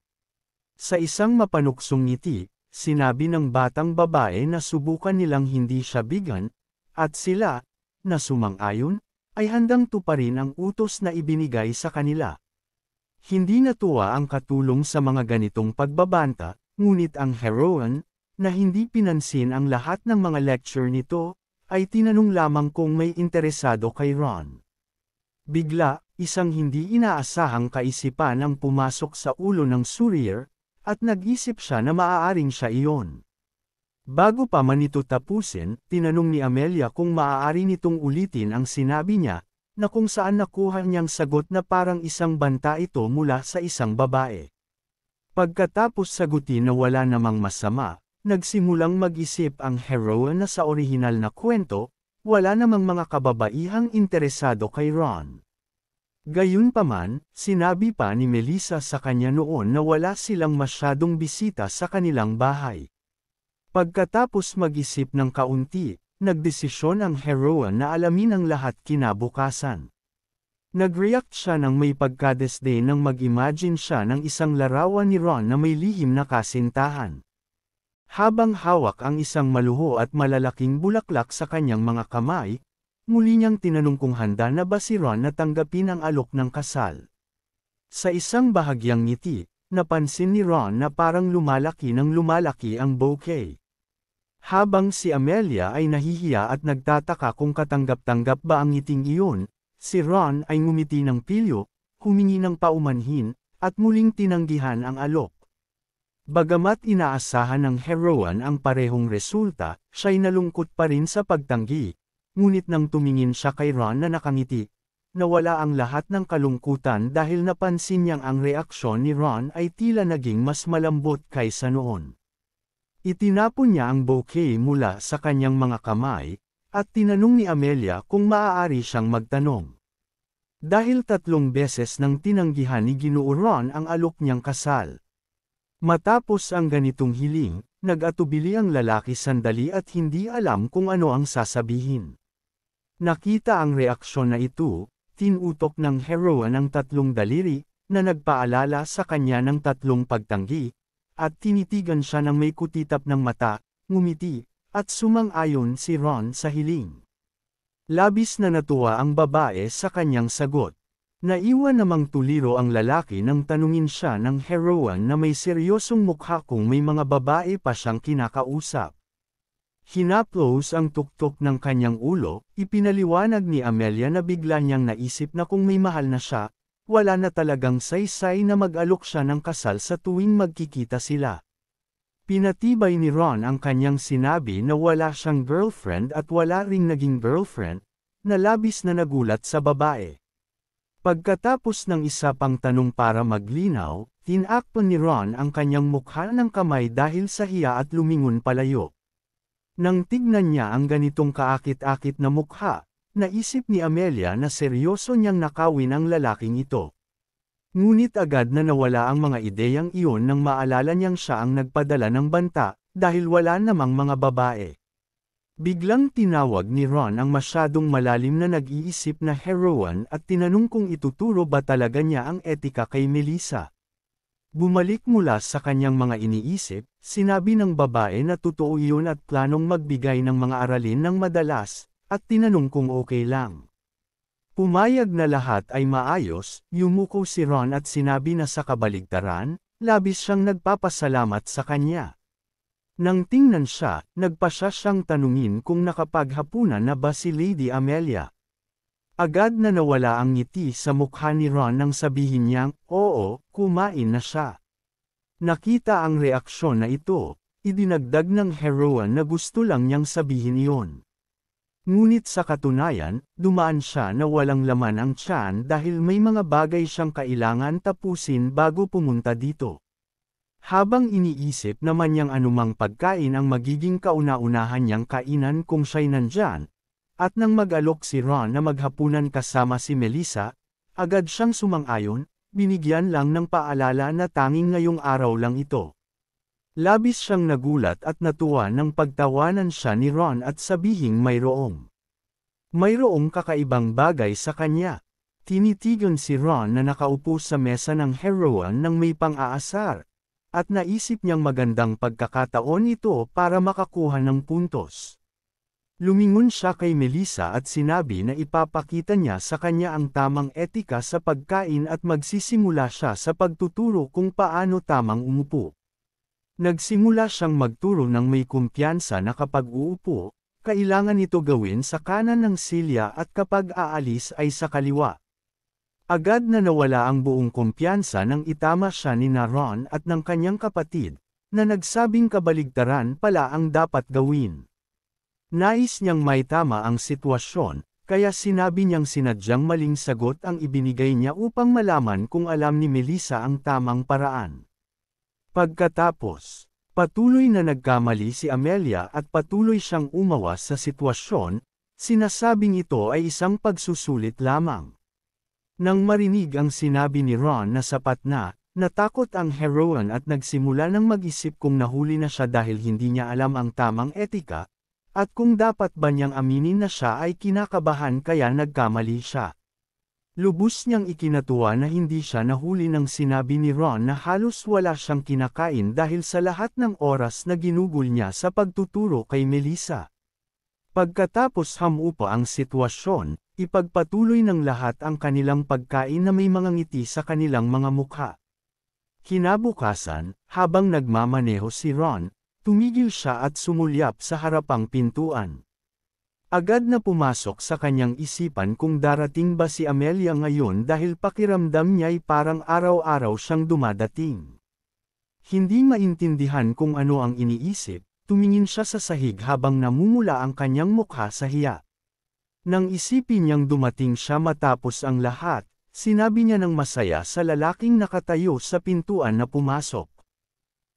Sa isang mapanuksong ngiti, sinabi ng batang babae na subukan nilang hindi siya bigan, at sila, na sumang-ayon, ay handang tuparin ang utos na ibinigay sa kanila. Hindi natuwa ang katulong sa mga ganitong pagbabanta, ngunit ang heroine, na hindi pinansin ang lahat ng mga lecture nito, ay tinanong lamang kung may interesado kay Ron. Bigla, isang hindi inaasahang kaisipan ang pumasok sa ulo ng Surier, at nag-isip siya na maaaring siya iyon. Bago pa man ito tapusin, tinanong ni Amelia kung maaari nitong ulitin ang sinabi niya, na kung saan nakuha niyang sagot na parang isang banta ito mula sa isang babae. Pagkatapos sagutin na wala namang masama, nagsimulang mag-isip ang heroine na sa orihinal na kwento, wala namang mga kababaihang interesado kay Ron. Gayunpaman, sinabi pa ni Melissa sa kanya noon na wala silang masyadong bisita sa kanilang bahay. Pagkatapos mag-isip ng kaunti, nagdesisyon ang heroine na alamin ang lahat kinabukasan. Nag-react siya ng may pagkadesdén nang mag-imagine siya ng isang larawan ni Ron na may lihim na kasintahan. Habang hawak ang isang maluho at malalaking bulaklak sa kanyang mga kamay, muli niyang tinanong kung handa na ba si Ron na tanggapin ang alok ng kasal. Sa isang bahagyang ngiti, napansin ni Ron na parang lumalaki ang bouquet. Habang si Amelia ay nahihiya at nagtataka kung katanggap-tanggap ba ang ngiting iyon, si Ron ay ngumiti ng pilyo, humingi ng paumanhin, at muling tinanggihan ang alok. Bagamat inaasahan ng heroine ang parehong resulta, siya'y nalungkot pa rin sa pagtanggi. Ngunit nang tumingin siya kay Ron na nakangiti, nawala ang lahat ng kalungkutan dahil napansin niyang ang reaksyon ni Ron ay tila naging mas malambot kaysa noon. Itinapon niya ang bouquet mula sa kanyang mga kamay, at tinanong ni Amelia kung maaari siyang magtanong. Dahil 3 beses nang tinanggihan ni Ginoo Ron ang alok niyang kasal. Matapos ang ganitong hiling, nag-atubili ang lalaki sandali at hindi alam kung ano ang sasabihin. Nakita ang reaksyon na ito, tinutok ng heroine ang tatlong daliri, na nagpaalala sa kanya ng tatlong pagtanggi, at tinitigan siya ng may kutitap ng mata, ngumiti, at sumang-ayon si Ron sa hiling. Labis na natuwa ang babae sa kanyang sagot. Naiwan namang tuliro ang lalaki nang tanungin siya ng heroine na may seryosong mukha kung may mga babae pa siyang kinakausap. Hinaplos ang tuktok ng kanyang ulo, ipinaliwanag ni Amelia na bigla niyang naisip na kung may mahal na siya, wala na talagang saysay na mag-alok siya ng kasal sa tuwing magkikita sila. Pinatibay ni Ron ang kanyang sinabi na wala siyang girlfriend at wala ring naging girlfriend, na labis na nagulat sa babae. Pagkatapos ng isa pang tanong para maglinaw, tinakpan ni Ron ang kanyang mukha ng kamay dahil sa hiya at lumingon palayo. Nang tignan niya ang ganitong kaakit-akit na mukha, naisip ni Amelia na seryoso niyang nakawin ang lalaking ito. Ngunit agad na nawala ang mga ideyang iyon nang maalala niyang siya ang nagpadala ng banta, dahil wala namang mga babae. Biglang tinawag ni Ron ang masyadong malalim na nag-iisip na heroine at tinanong kung ituturo ba talaga niya ang etika kay Melissa. Bumalik mula sa kanyang mga iniisip, sinabi ng babae na totoo iyon at planong magbigay ng mga aralin ng madalas, at tinanong kung okay lang. Pumayag na lahat ay maayos, yumuko si Ron at sinabi na sa kabaligtaran, labis siyang nagpapasalamat sa kanya. Nang tingnan siya, nagpasya siyang tanungin kung nakapaghapunan na ba si Lady Amelia. Agad na nawala ang ngiti sa mukha ni Ron nang sabihin niyang, oo, kumain na siya. Nakita ang reaksyon na ito, idinagdag ng heroine na gusto lang niyang sabihin iyon. Ngunit sa katunayan, dumaan siya na walang laman ang tiyan dahil may mga bagay siyang kailangan tapusin bago pumunta dito. Habang iniisip naman niyang anumang pagkain ang magiging kauna-unahan niyang kainan kung siya'y nandyan, at nang mag-alok si Ron na maghapunan kasama si Melissa, agad siyang sumang-ayon, binigyan lang ng paalala na tanging ngayong araw lang ito. Labis siyang nagulat at natuwa nang pagtawanan siya ni Ron at sabihing mayroong kakaibang bagay sa kanya. Tinitigan si Ron na nakaupo sa mesa ng heroine nang may pang-aasar, at naisip niyang magandang pagkakataon ito para makakuha ng puntos. Lumingon siya kay Melissa at sinabi na ipapakita niya sa kanya ang tamang etika sa pagkain at magsisimula siya sa pagtuturo kung paano tamang umupo. Nagsimula siyang magturo ng may kumpiyansa na kapag uupo, kailangan ito gawin sa kanan ng silya at kapag aalis ay sa kaliwa. Agad na nawala ang buong kumpiyansa nang itama siya ni Ron at ng kanyang kapatid, na nagsabing kabaligtaran pala ang dapat gawin. Nais niyang maitama ang sitwasyon, kaya sinabi niyang sinadyang maling sagot ang ibinigay niya upang malaman kung alam ni Melissa ang tamang paraan. Pagkatapos, patuloy na nagkamali si Amelia at patuloy siyang umawas sa sitwasyon, sinasabing ito ay isang pagsusulit lamang. Nang marinig ang sinabi ni Ron na sapat na, natakot ang heroine at nagsimula ng mag-isip kung nahuli na siya dahil hindi niya alam ang tamang etika, at kung dapat ba niyang aminin na siya ay kinakabahan kaya nagkamali siya. Lubos niyang ikinatuwa na hindi siya nahuli nang sinabi ni Ron na halos wala siyang kinakain dahil sa lahat ng oras na ginugol niya sa pagtuturo kay Melissa. Pagkatapos hamupa ang sitwasyon, ipagpatuloy ng lahat ang kanilang pagkain na may mga ngiti sa kanilang mga mukha. Kinabukasan, habang nagmamaneho si Ron, tumigil siya at sumulyap sa harapang pintuan. Agad na pumasok sa kanyang isipan kung darating ba si Amelia ngayon dahil pakiramdam niya'y parang araw-araw siyang dumadating. Hindi maintindihan kung ano ang iniisip, tumingin siya sa sahig habang namumula ang kanyang mukha sa hiya. Nang isipin niyang dumating siya matapos ang lahat, sinabi niya ng masaya sa lalaking nakatayo sa pintuan na pumasok.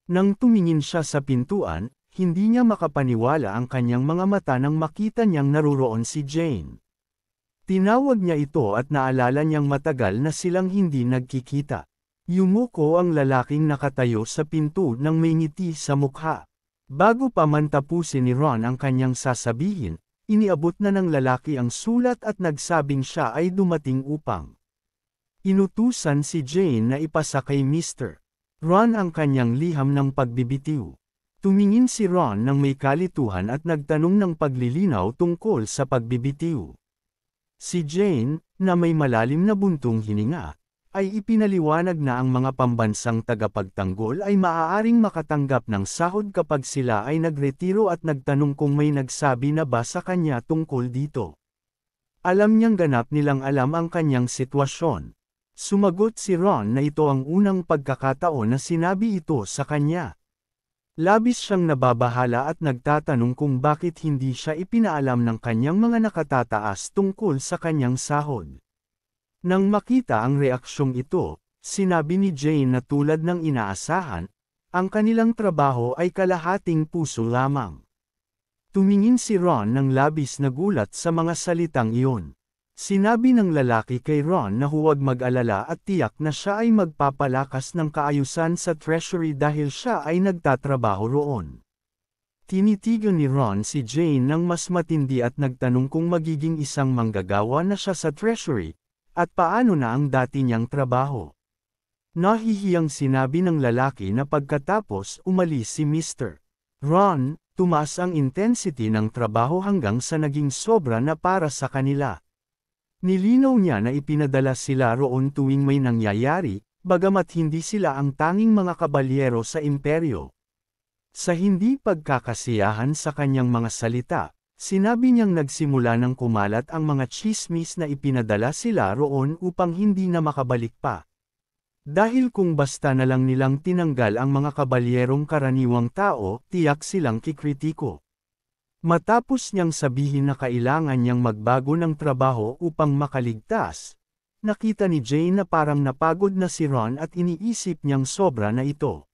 Nang tumingin siya sa pintuan, hindi niya makapaniwala ang kanyang mga mata nang makita niyang naruroon si Jane. Tinawag niya ito at naalala niyang matagal na silang hindi nagkikita. Yumuko ang lalaking nakatayo sa pinto ng may ngiti sa mukha. Bago pa man tapusin ni Ron ang kanyang sasabihin, iniabot na ng lalaki ang sulat at nagsabing siya ay dumating upang inutusan si Jane na ipasa kay Mr. Ron ang kanyang liham ng pagbibitiw. Tumingin si Ron ng may kalituhan at nagtanong ng paglilinaw tungkol sa pagbibitiw. Si Jane, na may malalim na buntong hininga, ay ipinaliwanag na ang mga pambansang tagapagtanggol ay maaaring makatanggap ng sahod kapag sila ay nagretiro at nagtanong kung may nagsabi na ba sa kanya tungkol dito. Alam niyang ganap nilang alam ang kanyang sitwasyon. Sumagot si Ron na ito ang unang pagkakataon na sinabi ito sa kanya. Labis siyang nababahala at nagtatanong kung bakit hindi siya ipinaalam ng kanyang mga nakatataas tungkol sa kanyang sahod. Nang makita ang reaksyong ito, sinabi ni Jane na tulad ng inaasahan, ang kanilang trabaho ay kalahating puso lamang. Tumingin si Ron ng labis na gulat sa mga salitang iyon. Sinabi ng lalaki kay Ron na huwag mag-alala at tiyak na siya ay magpapalakas ng kaayusan sa treasury dahil siya ay nagtatrabaho roon. Tinitigan ni Ron si Jane ng mas matindi at nagtanong kung magiging isang manggagawa na siya sa treasury, at paano na ang dati niyang trabaho. Nahihiyang sinabi ng lalaki na pagkatapos umalis si Mr. Ron, tumaas ang intensity ng trabaho hanggang sa naging sobra na para sa kanila. Nilinaw niya na ipinadala sila roon tuwing may nangyayari, bagamat hindi sila ang tanging mga kabalyero sa imperyo. Sa hindi pagkakasiyahan sa kanyang mga salita, sinabi niyang nagsimula ng kumalat ang mga tsismis na ipinadala sila roon upang hindi na makabalik pa. Dahil kung basta na lang nilang tinanggal ang mga kabalyerong karaniwang tao, tiyak silang kikritiko. Matapos niyang sabihin na kailangan niyang magbago ng trabaho upang makaligtas, nakita ni Jane na parang napagod na si Ron at iniisip niyang sobra na ito.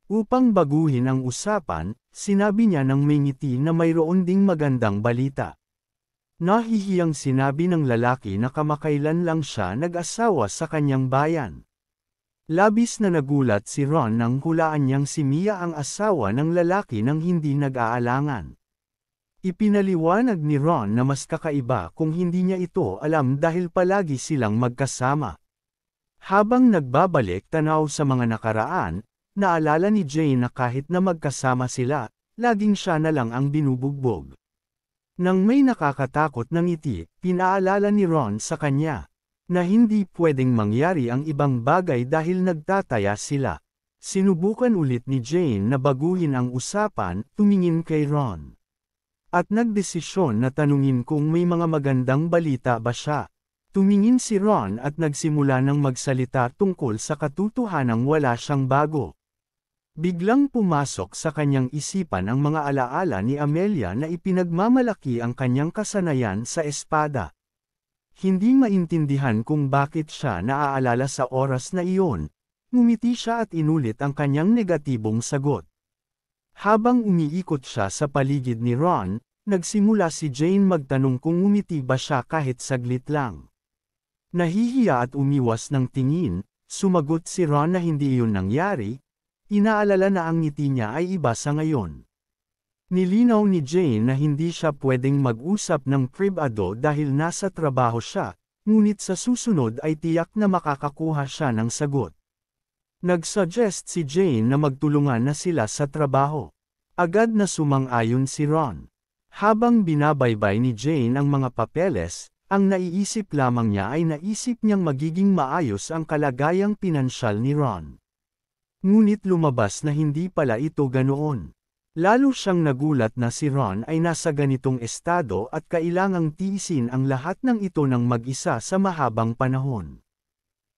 Upang baguhin ang usapan, sinabi niya ng may ngiti na mayroon ding magandang balita. Nahihiyang sinabi ng lalaki na kamakailan lang siya nag-asawa sa kanyang bayan. Labis na nagulat si Ron nang hulaan niyang si Mia ang asawa ng lalaki nang hindi nag-aalangan. Ipinaliwanag ni Ron na mas kakaiba kung hindi niya ito alam dahil palagi silang magkasama. Habang nagbabalik tanaw sa mga nakaraan, naalala ni Jane na kahit na magkasama sila, laging siya na lang ang binubugbog. Nang may nakakatakot na ngiti, pinaalala ni Ron sa kanya, na hindi pwedeng mangyari ang ibang bagay dahil nagtataya sila. Sinubukan ulit ni Jane na baguhin ang usapan, tumingin kay Ron. At nagdesisyon na tanungin kung may mga magandang balita ba siya. Tumingin si Ron at nagsimula ng magsalita tungkol sa katotohanang wala siyang bago. Biglang pumasok sa kanyang isipan ang mga alaala ni Amelia na ipinagmamalaki ang kanyang kasanayan sa espada. Hindi maintindihan kung bakit siya naaalala sa oras na iyon, ngumiti siya at inulit ang kanyang negatibong sagot. Habang umiikot siya sa paligid ni Ron, nagsimula si Jane magtanong kung ngumiti ba siya kahit saglit lang. Nahihiya at umiwas ng tingin, sumagot si Ron na hindi iyon nangyari. Inaalala na ang ngiti niya ay iba sa ngayon. Nilinaw ni Jane na hindi siya pwedeng mag-usap ng pribado dahil nasa trabaho siya, ngunit sa susunod ay tiyak na makakakuha siya ng sagot. Nag-suggest si Jane na magtulungan na sila sa trabaho. Agad na sumang-ayon si Ron. Habang binabaybay ni Jane ang mga papeles, ang naiisip lamang niya ay naisip niyang magiging maayos ang kalagayang pinansyal ni Ron. Ngunit lumabas na hindi pala ito ganoon. Lalo siyang nagulat na si Ron ay nasa ganitong estado at kailangang tiisin ang lahat ng ito ng mag-isa sa mahabang panahon.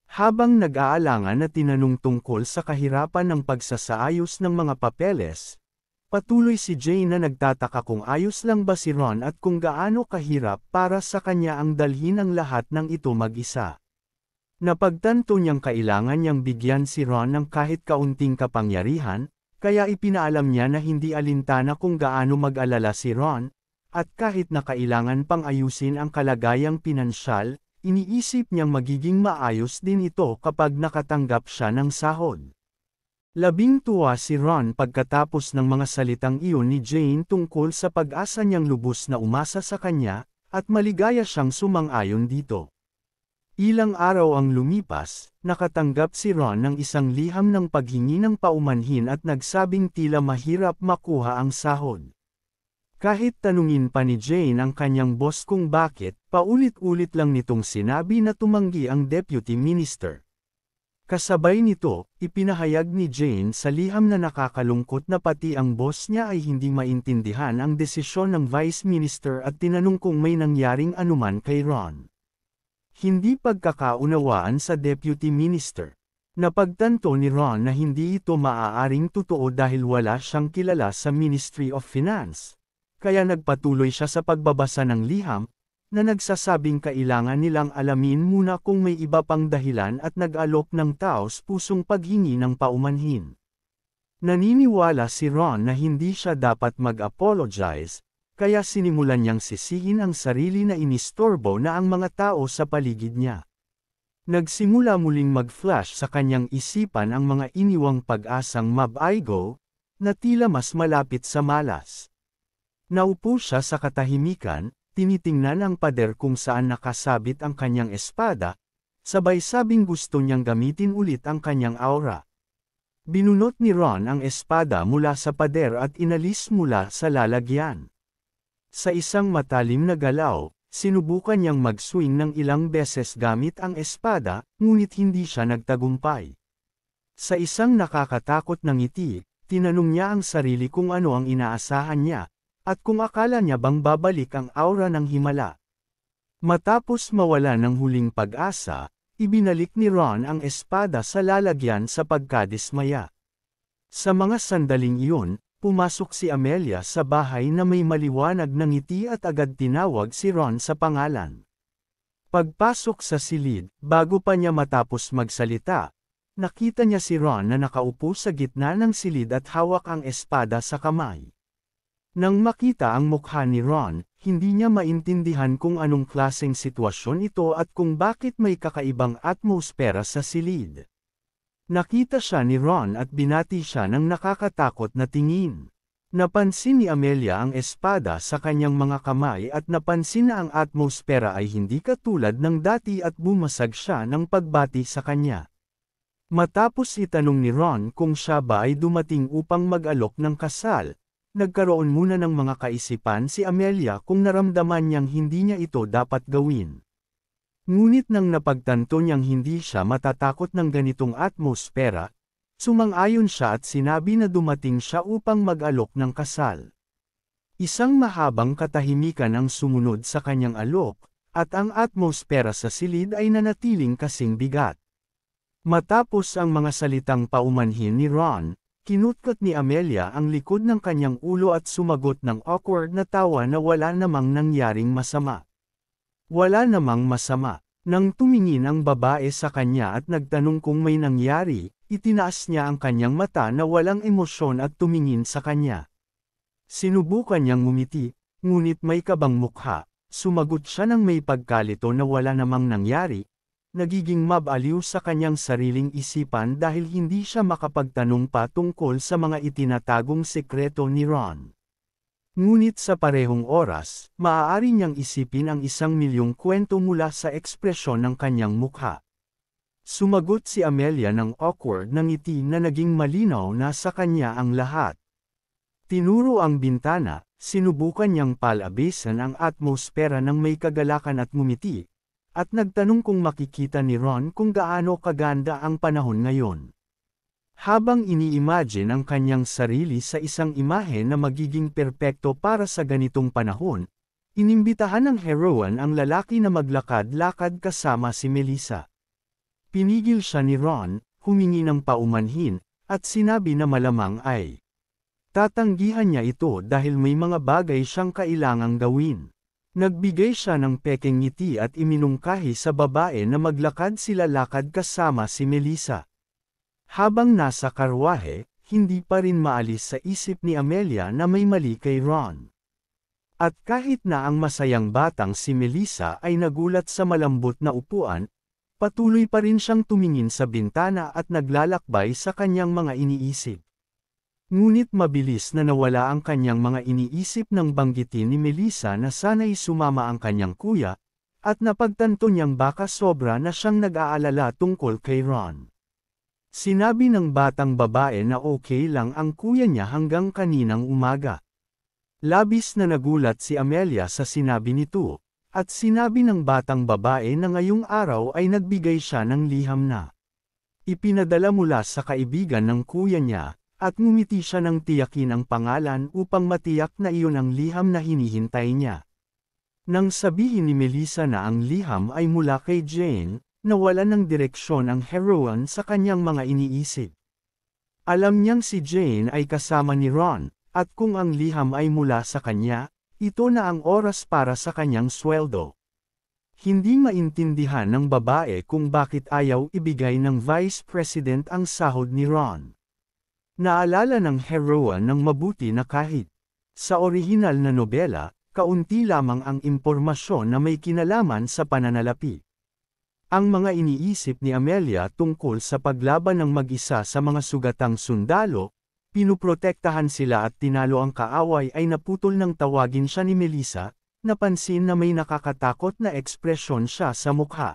Habang nag-aalangan na tinanong tungkol sa kahirapan ng pagsasaayos ng mga papeles, patuloy si Jane na nagtataka kung ayos lang ba si Ron at kung gaano kahirap para sa kanya ang dalhin ang lahat ng ito mag-isa. Napagtanto niyang kailangan niyang bigyan si Ron ng kahit kaunting kapangyarihan, kaya ipinaalam niya na hindi alintana kung gaano mag-alala si Ron, at kahit na kailangan pang ayusin ang kalagayang pinansyal, iniisip niyang magiging maayos din ito kapag nakatanggap siya ng sahod. Labing tuwa si Ron pagkatapos ng mga salitang iyon ni Jane tungkol sa pag-asa niyang lubos na umasa sa kanya, at maligaya siyang sumang-ayon dito. Ilang araw ang lumipas, nakatanggap si Ron ng isang liham ng paghingi ng paumanhin at nagsabing tila mahirap makuha ang sahod. Kahit tanungin pa ni Jane ang kanyang boss kung bakit, paulit-ulit lang nitong sinabi na tumanggi ang deputy minister. Kasabay nito, ipinahayag ni Jane sa liham na nakakalungkot na pati ang boss niya ay hindi maintindihan ang desisyon ng vice minister at tinanong kung may nangyaring anuman kay Ron. Hindi pagkakaunawaan sa deputy minister. Napagtanto ni Ron na hindi ito maaaring totoo dahil wala siyang kilala sa Ministry of Finance. Kaya nagpatuloy siya sa pagbabasa ng liham, na nagsasabing kailangan nilang alamin muna kung may iba pang dahilan at nag-alok ng taos-pusong paghingi ng paumanhin. Naniniwala si Ron na hindi siya dapat mag-apologize, kaya sinimulan niyang sisihin ang sarili na inistorbo na ang mga tao sa paligid niya. Nagsimula muling mag-flash sa kanyang isipan ang mga iniwang pag-asang mabaigo, na tila mas malapit sa malas. Naupo siya sa katahimikan, tinitingnan ang pader kung saan nakasabit ang kanyang espada, sabay sabing gusto niyang gamitin ulit ang kanyang aura. Binunot ni Ron ang espada mula sa pader at inalis mula sa lalagyan. Sa isang matalim na galaw, sinubukan niyang mag-swing ng ilang beses gamit ang espada, ngunit hindi siya nagtagumpay. Sa isang nakakatakot na ngiti, tinanong niya ang sarili kung ano ang inaasahan niya, at kung akala niya bang babalik ang aura ng himala. Matapos mawala ng huling pag-asa, ibinalik ni Ron ang espada sa lalagyan sa pagkadismaya. Sa mga sandaling iyon, pumasok si Amelia sa bahay na may maliwanag na ngiti at agad tinawag si Ron sa pangalan. Pagpasok sa silid, bago pa niya matapos magsalita, nakita niya si Ron na nakaupo sa gitna ng silid at hawak ang espada sa kamay. Nang makita ang mukha ni Ron, hindi niya maintindihan kung anong klaseng sitwasyon ito at kung bakit may kakaibang atmosfera sa silid. Nakita siya ni Ron at binati siya ng nakakatakot na tingin. Napansin ni Amelia ang espada sa kanyang mga kamay at napansin na ang atmosfera ay hindi katulad ng dati at bumasag siya ng pagbati sa kanya. Matapos itanong ni Ron kung siya ba ay dumating upang mag-alok ng kasal, nagkaroon muna ng mga kaisipan si Amelia kung naramdaman niyang hindi niya ito dapat gawin. Ngunit nang napagtanto niyang hindi siya matatakot ng ganitong atmosfera, sumang-ayon siya at sinabi na dumating siya upang mag-alok ng kasal. Isang mahabang katahimikan ang sumunod sa kanyang alok, at ang atmosfera sa silid ay nanatiling kasing bigat. Matapos ang mga salitang paumanhin ni Ron, kinutkot ni Amelia ang likod ng kanyang ulo at sumagot ng awkward na tawa na wala namang nangyaring masama. Wala namang masama. Nang tumingin ang babae sa kanya at nagtanong kung may nangyari, itinaas niya ang kanyang mata na walang emosyon at tumingin sa kanya. Sinubukan niyang ngumiti, ngunit may kabang mukha. Sumagot siya ng may pagkalito na wala namang nangyari. Nagiging mabaliw sa kanyang sariling isipan dahil hindi siya makapagtanong pa tungkol sa mga itinatagong sekreto ni Ron. Ngunit sa parehong oras, maaari niyang isipin ang 1,000,000 kwento mula sa ekspresyon ng kanyang mukha. Sumagot si Amelia ng awkward na ngiti na naging malinaw na sa kanya ang lahat. Tinuro ang bintana, sinubukan niyang palabasan ang atmosfera ng may kagalakan at ngumiti, at nagtanong kung makikita ni Ron kung gaano kaganda ang panahon ngayon. Habang ini-imagine ang kanyang sarili sa isang imahe na magiging perpekto para sa ganitong panahon, inimbitahan ng heroine ang lalaki na maglakad-lakad kasama si Melissa. Pinigil siya ni Ron, humingi ng paumanhin, at sinabi na malamang ay tatanggihan niya ito dahil may mga bagay siyang kailangang gawin. Nagbigay siya ng pekeng ngiti at iminungkahi sa babae na maglakad sila lakad kasama si Melissa. Habang nasa karwahe, hindi pa rin maalis sa isip ni Amelia na may mali kay Ron. At kahit na ang masayang batang si Melissa ay nagulat sa malambot na upuan, patuloy pa rin siyang tumingin sa bintana at naglalakbay sa kanyang mga iniisip. Ngunit mabilis na nawala ang kanyang mga iniisip nang banggitin ni Melissa na sana'y sumama ang kanyang kuya, at napagtanto niyang baka sobra na siyang nag-aalala tungkol kay Ron. Sinabi ng batang babae na okay lang ang kuya niya hanggang kaninang umaga. Labis na nagulat si Amelia sa sinabi nito, at sinabi ng batang babae na ngayong araw ay nagbigay siya ng liham na ipinadala mula sa kaibigan ng kuya niya, at ngumiti siya ng tiyakin ang pangalan upang matiyak na iyon ang liham na hinihintay niya. Nang sabihin ni Melissa na ang liham ay mula kay Jane, nawalan ng direksyon ang heroine sa kanyang mga iniisip. Alam niyang si Jane ay kasama ni Ron, at kung ang liham ay mula sa kanya, ito na ang oras para sa kanyang sweldo. Hindi maintindihan ng babae kung bakit ayaw ibigay ng Vice President ang sahod ni Ron. Naalala ng heroine ng mabuti na kahit sa orihinal na nobela, kaunti lamang ang impormasyon na may kinalaman sa pananalapi. Ang mga iniisip ni Amelia tungkol sa paglaban ng mag-isa sa mga sugatang sundalo, pinuprotektahan sila at tinalo ang kaaway ay naputol nang tawagin siya ni Melissa, napansin na may nakakatakot na ekspresyon siya sa mukha.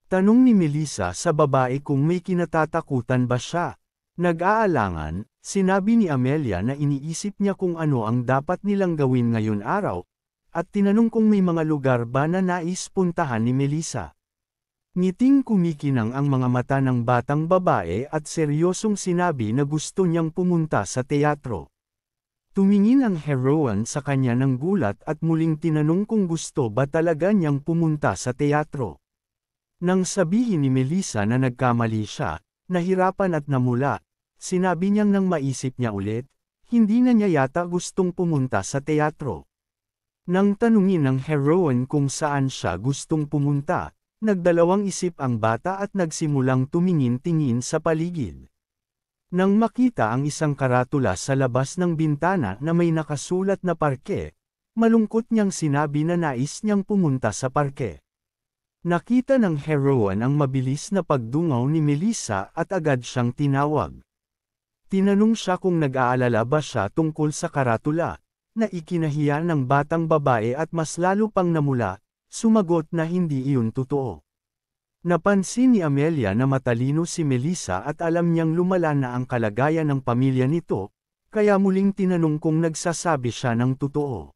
Tanong ni Melissa sa babae kung may kinatatakutan ba siya. Nag-aalangan, sinabi ni Amelia na iniisip niya kung ano ang dapat nilang gawin ngayon araw, at tinanong kung may mga lugar ba na nais puntahan ni Melissa. Ngiting kumikinang ang mga mata ng batang babae at seryosong sinabi na gusto niyang pumunta sa teatro. Tumingin ang heroine sa kanya ng gulat at muling tinanong kung gusto ba talaga niyang pumunta sa teatro. Nang sabihin ni Melissa na nagkamali siya, nahirapan at namula, sinabi niyang nang maisip niya ulit, hindi na niya yata gustong pumunta sa teatro. Nang tanungin ng heroine kung saan siya gustong pumunta, nagdalawang isip ang bata at nagsimulang tumingin-tingin sa paligid. Nang makita ang isang karatula sa labas ng bintana na may nakasulat na parke, malungkot niyang sinabi na nais niyang pumunta sa parke. Nakita ng heroine ang mabilis na pagdungaw ni Melissa at agad siyang tinawag. Tinanong siya kung nag-aalala ba siya tungkol sa karatula, na ikinahiya ng batang babae at mas lalo pang namula, sumagot na hindi iyon totoo. Napansin ni Amelia na matalino si Melissa at alam niyang lumala na ang kalagayan ng pamilya nito, kaya muling tinanong kung nagsasabi siya ng totoo.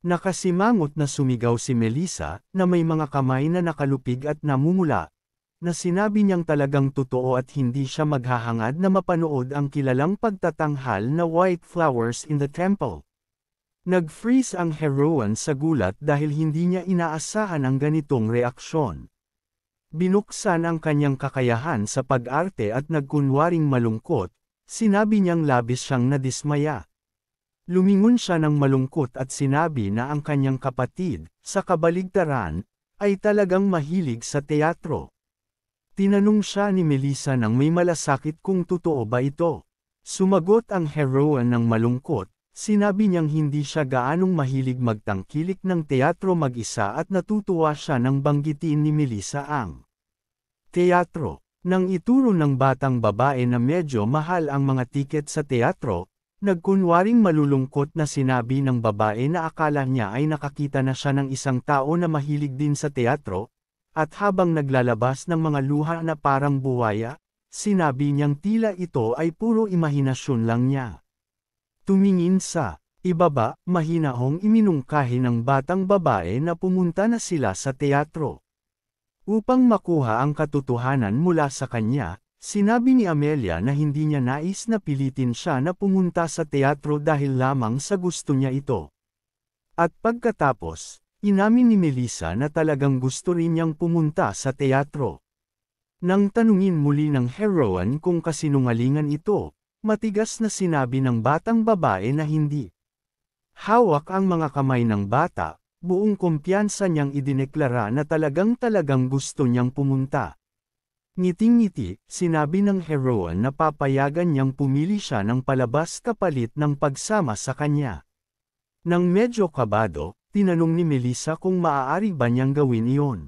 Nakasimangot na sumigaw si Melissa, na may mga kamay na nakalupig at namumula, na sinabi niyang talagang totoo at hindi siya maghahangad na mapanood ang kilalang pagtatanghal na White Flowers in the Temple. Nag-freeze ang heroine sa gulat dahil hindi niya inaasahan ang ganitong reaksyon. Binuksan ang kanyang kakayahan sa pag-arte at nagkunwaring malungkot, sinabi niyang labis siyang nadismaya. Lumingon siya ng malungkot at sinabi na ang kanyang kapatid, sa kabaligtaran, ay talagang mahilig sa teatro. Tinanong siya ni Melissa nang may malasakit kung totoo ba ito. Sumagot ang heroine ng malungkot, sinabi niyang hindi siya gaanong mahilig magtangkilik ng teatro mag-isa at natutuwa siya nang banggitin ni Melissa ang teatro. Nang ituro ng batang babae na medyo mahal ang mga tiket sa teatro, nagkunwaring malulungkot na sinabi ng babae na akala niya ay nakakita na siya ng isang tao na mahilig din sa teatro, at habang naglalabas ng mga luha na parang buwaya, sinabi niyang tila ito ay puro imahinasyon lang niya. Tumingin sa ibaba, mahinahong iminungkahi ng batang babae na pumunta na sila sa teatro. Upang makuha ang katotohanan mula sa kanya, sinabi ni Amelia na hindi niya nais na pilitin siya na pumunta sa teatro dahil lamang sa gusto niya ito. At pagkatapos, inamin ni Melissa na talagang gusto rin niyang pumunta sa teatro. Nang tanungin muli ng heroine kung kasinungalingan ito, matigas na sinabi ng batang babae na hindi. Hawak ang mga kamay ng bata, buong kumpiyansa niyang idineklara na talagang gusto niyang pumunta. Ngiting-ngiti, sinabi ng heroine na papayagan niyang pumili siya ng palabas kapalit ng pagsama sa kanya. Nang medyo kabado, tinanong ni Melissa kung maaari ba niyang gawin iyon.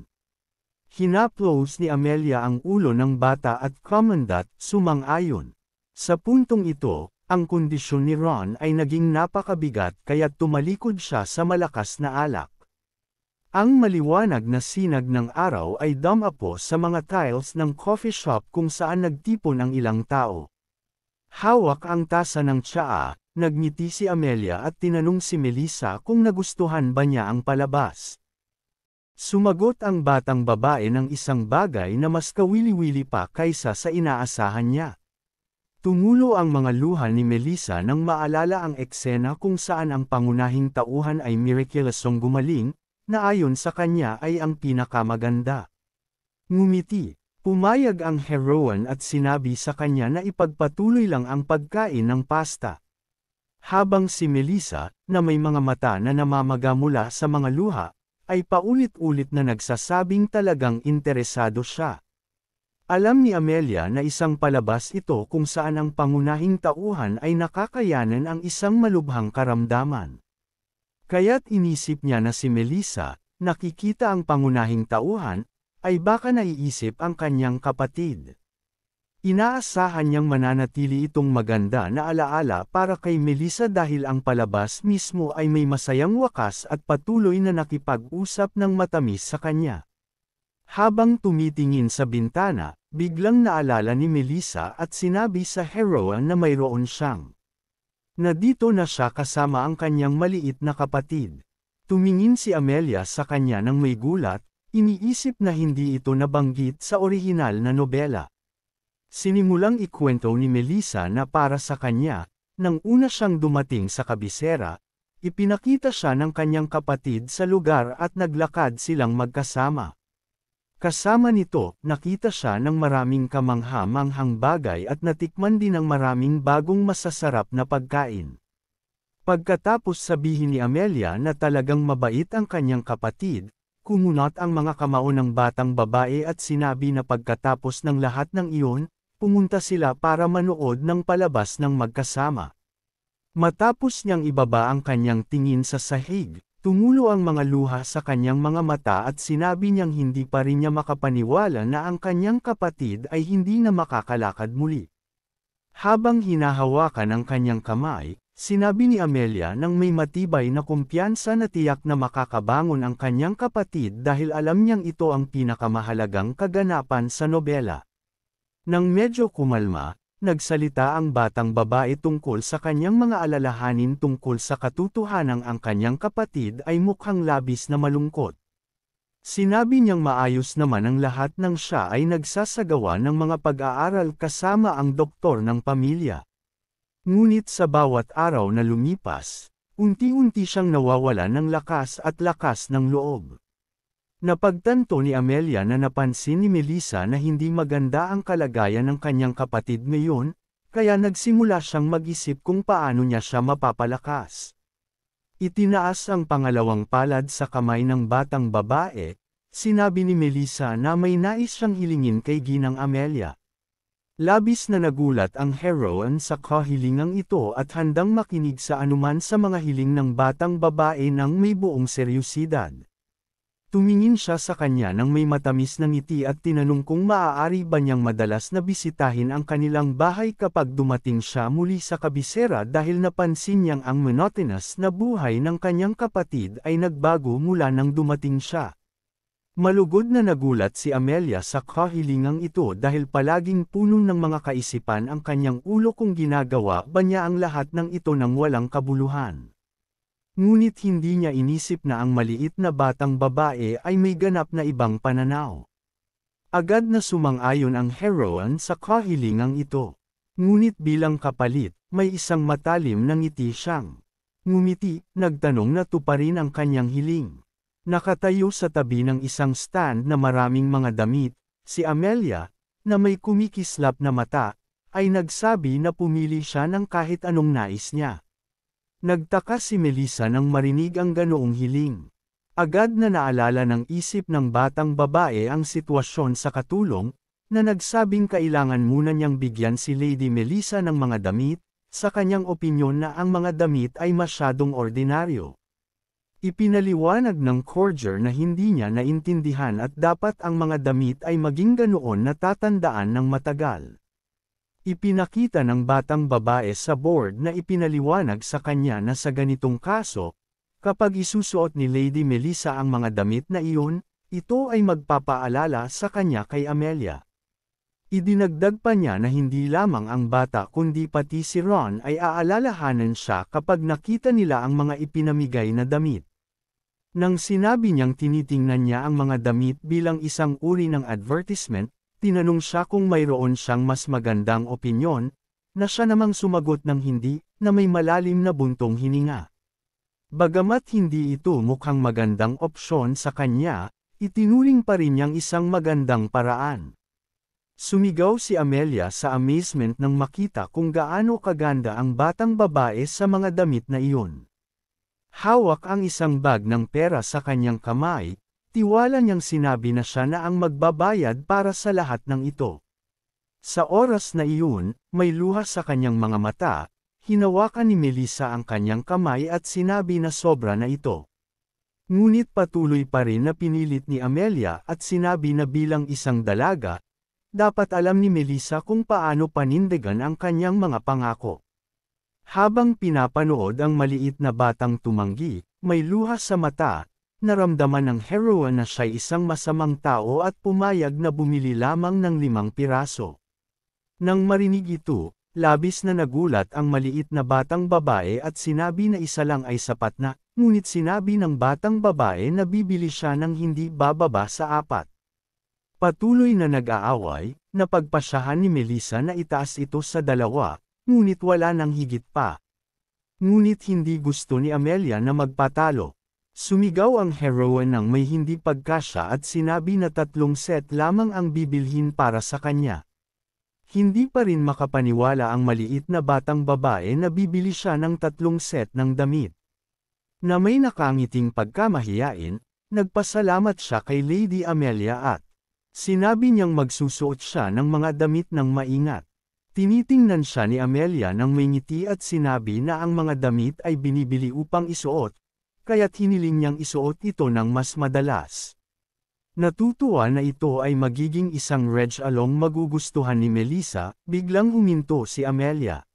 Hinaplos ni Amelia ang ulo ng bata at Commandant sumang-ayon. Sa puntong ito, ang kondisyon ni Ron ay naging napakabigat kaya't tumalikod siya sa malakas na alak. Ang maliwanag na sinag ng araw ay dumapo sa mga tiles ng coffee shop kung saan nagtipon ang ilang tao. Hawak ang tasa ng tsaa, nagngiti si Amelia at tinanong si Melissa kung nagustuhan ba niya ang palabas. Sumagot ang batang babae ng isang bagay na mas kawili-wili pa kaysa sa inaasahan niya. Tumulo ang mga luha ni Melissa nang maalala ang eksena kung saan ang pangunahing tauhan ay miraculousong gumaling, na ayon sa kanya ay ang pinakamaganda. Ngumiti, pumayag ang heroine at sinabi sa kanya na ipagpatuloy lang ang pagkain ng pasta. Habang si Melissa, na may mga mata na namamaga mula sa mga luha, ay paulit-ulit na nagsasabing talagang interesado siya. Alam ni Amelia na isang palabas ito kung saan ang pangunahing tauhan ay nakakayanan ang isang malubhang karamdaman. Kaya't inisip niya na si Melissa, nakikita ang pangunahing tauhan, ay baka naiisip ang kanyang kapatid. Inaasahan niyang mananatili itong maganda na alaala para kay Melissa dahil ang palabas mismo ay may masayang wakas at patuloy na nakipag-usap ng matamis sa kanya. Habang tumitingin sa bintana, biglang naalala ni Melissa at sinabi sa heroine na mayroon siyang. Dito na siya kasama ang kanyang maliit na kapatid. Tumingin si Amelia sa kanya ng may gulat, iniisip na hindi ito nabanggit sa orihinal na nobela. Sinimulang ikwento ni Melissa na para sa kanya, nang una siyang dumating sa kabisera, ipinakita siya ng kanyang kapatid sa lugar at naglakad silang magkasama. Kasama nito, nakita siya ng maraming kamangha-manghang bagay at natikman din ng maraming bagong masasarap na pagkain. Pagkatapos sabihin ni Amelia na talagang mabait ang kanyang kapatid, kumunot ang mga kamao ng batang babae at sinabi na pagkatapos ng lahat ng iyon, pumunta sila para manood ng palabas ng magkasama. Matapos niyang ibaba ang kanyang tingin sa sahig, tumulo ang mga luha sa kanyang mga mata at sinabi niyang hindi pa rin niya makapaniwala na ang kanyang kapatid ay hindi na makakalakad muli. Habang hinahawakan ang kanyang kamay, sinabi ni Amelia nang may matibay na kumpiyansa na tiyak na makakabangon ang kanyang kapatid dahil alam niyang ito ang pinakamahalagang kaganapan sa nobela. Nang medyo kumalma, nagsalita ang batang babae tungkol sa kanyang mga alalahanin tungkol sa katotohanang ang kanyang kapatid ay mukhang labis na malungkot. Sinabi niyang maayos naman ang lahat nang siya ay nagsasagawa ng mga pag-aaral kasama ang doktor ng pamilya. Ngunit sa bawat araw na lumipas, unti-unti siyang nawawala ng lakas ng loob. Napagtanto ni Amelia na napansin ni Melissa na hindi maganda ang kalagayan ng kanyang kapatid ngayon, kaya nagsimula siyang mag-isip kung paano niya siya mapapalakas. Itinaas ang pangalawang palad sa kamay ng batang babae, sinabi ni Melissa na may nais siyang hilingin kay Ginang Amelia. Labis na nagulat ang heroine sa kahilingang ito at handang makinig sa anuman sa mga hiling ng batang babae nang may buong seryosidad. Tumingin siya sa kanya nang may matamis na ngiti at tinanong kung maaari ba niyang madalas na bisitahin ang kanilang bahay kapag dumating siya muli sa kabisera dahil napansin niyang ang monotonous na buhay ng kanyang kapatid ay nagbago mula nang dumating siya. Malugod na nagulat si Amelia sa kahilingang ito dahil palaging puno ng mga kaisipan ang kanyang ulo kung ginagawa ba niya ang lahat ng ito nang walang kabuluhan. Ngunit hindi niya inisip na ang maliit na batang babae ay may ganap na ibang pananaw. Agad na sumang-ayon ang heroine sa kahilingang ito. Ngunit bilang kapalit, may isang matalim na ngiti siyang. Ngumiti, nagtanong na tuparin ang kanyang hiling. Nakatayo sa tabi ng isang stand na maraming mga damit, si Amelia, na may kumikislap na mata, ay nagsabi na pumili siya ng kahit anong nais niya. Nagtaka si Melissa nang marinig ang ganoong hiling. Agad na naalala ng isip ng batang babae ang sitwasyon sa katulong, na nagsabing kailangan muna niyang bigyan si Lady Melissa ng mga damit, sa kanyang opinyon na ang mga damit ay masyadong ordinaryo. Ipinaliwanag ng Cordier na hindi niya naintindihan at dapat ang mga damit ay maging ganoon na tatandaan ng matagal. Ipinakita ng batang babae sa board na ipinaliwanag sa kanya na sa ganitong kaso, kapag isusuot ni Lady Melissa ang mga damit na iyon, ito ay magpapaalala sa kanya kay Amelia. Idinagdag pa niya na hindi lamang ang bata kundi pati si Ron ay aalalahanan siya kapag nakita nila ang mga ipinamigay na damit. Nang sinabi niyang tinitingnan niya ang mga damit bilang isang uri ng advertisement, tinanong siya kung mayroon siyang mas magandang opinyon, na siya namang sumagot ng hindi, na may malalim na buntong hininga. Bagamat hindi ito mukhang magandang opsyon sa kanya, itinuring pa rin niyang isang magandang paraan. Sumigaw si Amelia sa amazement nang makita kung gaano kaganda ang batang babae sa mga damit na iyon. Hawak ang isang bag ng pera sa kanyang kamay, tiwala niyang sinabi na siya na ang magbabayad para sa lahat ng ito. Sa oras na iyon, may luha sa kanyang mga mata, hinawakan ni Melissa ang kanyang kamay at sinabi na sobra na ito. Ngunit patuloy pa rin na pinilit ni Amelia at sinabi na bilang isang dalaga, dapat alam ni Melissa kung paano panindigan ang kanyang mga pangako. Habang pinapanood ang maliit na batang tumanggi, may luha sa mata, naramdaman ng heroine na siya'y isang masamang tao at pumayag na bumili lamang ng 5 piraso. Nang marinig ito, labis na nagulat ang maliit na batang babae at sinabi na isa lang ay sapat na, ngunit sinabi ng batang babae na bibili siya ng hindi bababa sa 4. Patuloy na nag-aaway, napagpasyahan ni Melissa na itaas ito sa 2. Ngunit wala nang higit pa. Ngunit hindi gusto ni Amelia na magpatalo. Sumigaw ang heroine ng may hindi pagkasya at sinabi na 3 set lamang ang bibilhin para sa kanya. Hindi pa rin makapaniwala ang maliit na batang babae na bibili siya ng 3 set ng damit. Na may nakangiting pagkamahiyain, nagpasalamat siya kay Lady Amelia at sinabi niyang magsusuot siya ng mga damit ng maingat. Tinitingnan siya ni Amelia nang may ngiti at sinabi na ang mga damit ay binibili upang isuot, kaya't hiniling niyang isuot ito ng mas madalas. Natutuwa na ito ay magiging isang read-along magugustuhan ni Melissa, biglang huminto si Amelia.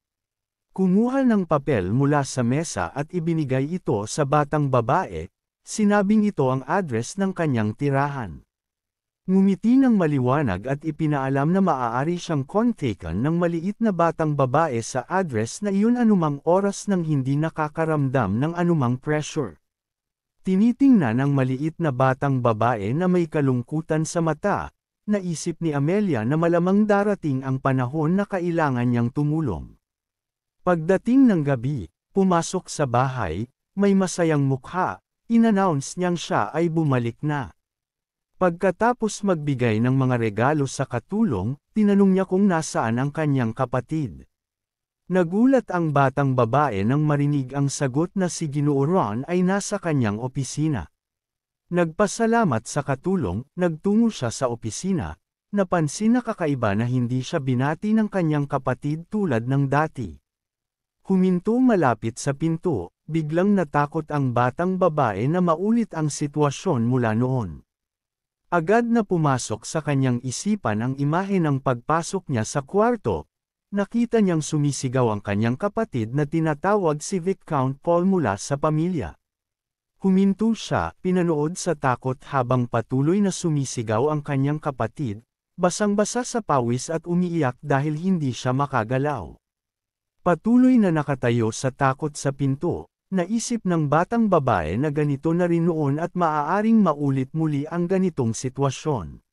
Kumuha ng papel mula sa mesa at ibinigay ito sa batang babae, sinabing ito ang address ng kanyang tirahan. Ngumiti ng maliwanag at ipinaalam na maaari siyang kontakan ng maliit na batang babae sa address na iyon anumang oras nang hindi nakakaramdam ng anumang pressure. Tinitingnan ng maliit na batang babae na may kalungkutan sa mata, naisip ni Amelia na malamang darating ang panahon na kailangan niyang tumulong. Pagdating ng gabi, pumasok sa bahay, may masayang mukha, inannounce niyang siya ay bumalik na. Pagkatapos magbigay ng mga regalo sa katulong, tinanong niya kung nasaan ang kanyang kapatid. Nagulat ang batang babae nang marinig ang sagot na si Ginoo Ron ay nasa kanyang opisina. Nagpasalamat sa katulong, nagtungo siya sa opisina, napansin na kakaiba na hindi siya binati ng kanyang kapatid tulad ng dati. Huminto malapit sa pinto, biglang natakot ang batang babae na maulit ang sitwasyon mula noon. Agad na pumasok sa kanyang isipan ang imahe ng pagpasok niya sa kwarto. Nakita niyang sumisigaw ang kanyang kapatid na tinatawag si Viscount Paul mula sa pamilya. Huminto siya, pinanood sa takot habang patuloy na sumisigaw ang kanyang kapatid, basang-basa sa pawis at umiiyak dahil hindi siya makagalaw. Patuloy na nakatayo sa takot sa pinto. Naisip ng batang babae na ganito na rin noon at maaaring maulit muli ang ganitong sitwasyon.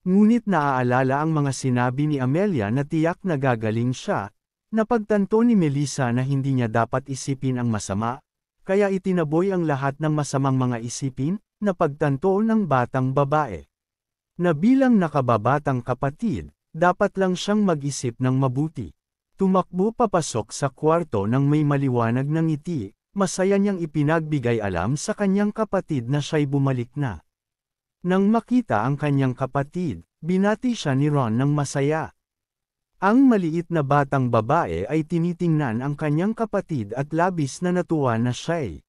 Ngunit naaalala ang mga sinabi ni Amelia na tiyak na gagaling siya, napagtanto ni Melissa na hindi niya dapat isipin ang masama, kaya itinaboy ang lahat ng masamang mga isipin, napagtanto ng batang babae. Na bilang nakababatang kapatid, dapat lang siyang mag-isip ng mabuti. Tumakbo papasok sa kwarto nang may maliwanag na ngiti. Masaya niyang ipinagbigay alam sa kanyang kapatid na siya'y bumalik na. Nang makita ang kanyang kapatid, binati siya ni Ron ng masaya. Ang maliit na batang babae ay tinitingnan ang kanyang kapatid at labis na natuwa na siya'y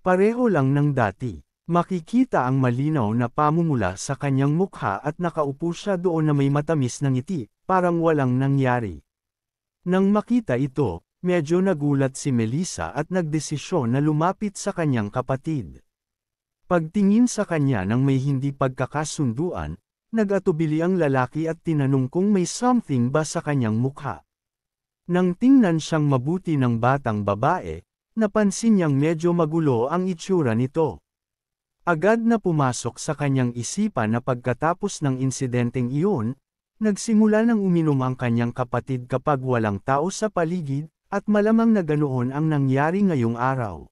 pareho lang ng dati. Makikita ang malinaw na pamumula sa kanyang mukha at nakaupo siya doon na may matamis na ngiti, parang walang nangyari. Nang makita ito, medyo nagulat si Melissa at nagdesisyon na lumapit sa kanyang kapatid. Pagtingin sa kanya ng may hindi pagkakasunduan, nag-atubili ang lalaki at tinanong kung may something ba sa kanyang mukha. Nang tingnan siyang mabuti ng batang babae, napansin niyang medyo magulo ang itsura nito. Agad na pumasok sa kanyang isipan na pagkatapos ng insidenteng iyon, nagsimula ng uminom ang kanyang kapatid kapag walang tao sa paligid, at malamang na ganoon ang nangyari ngayong araw.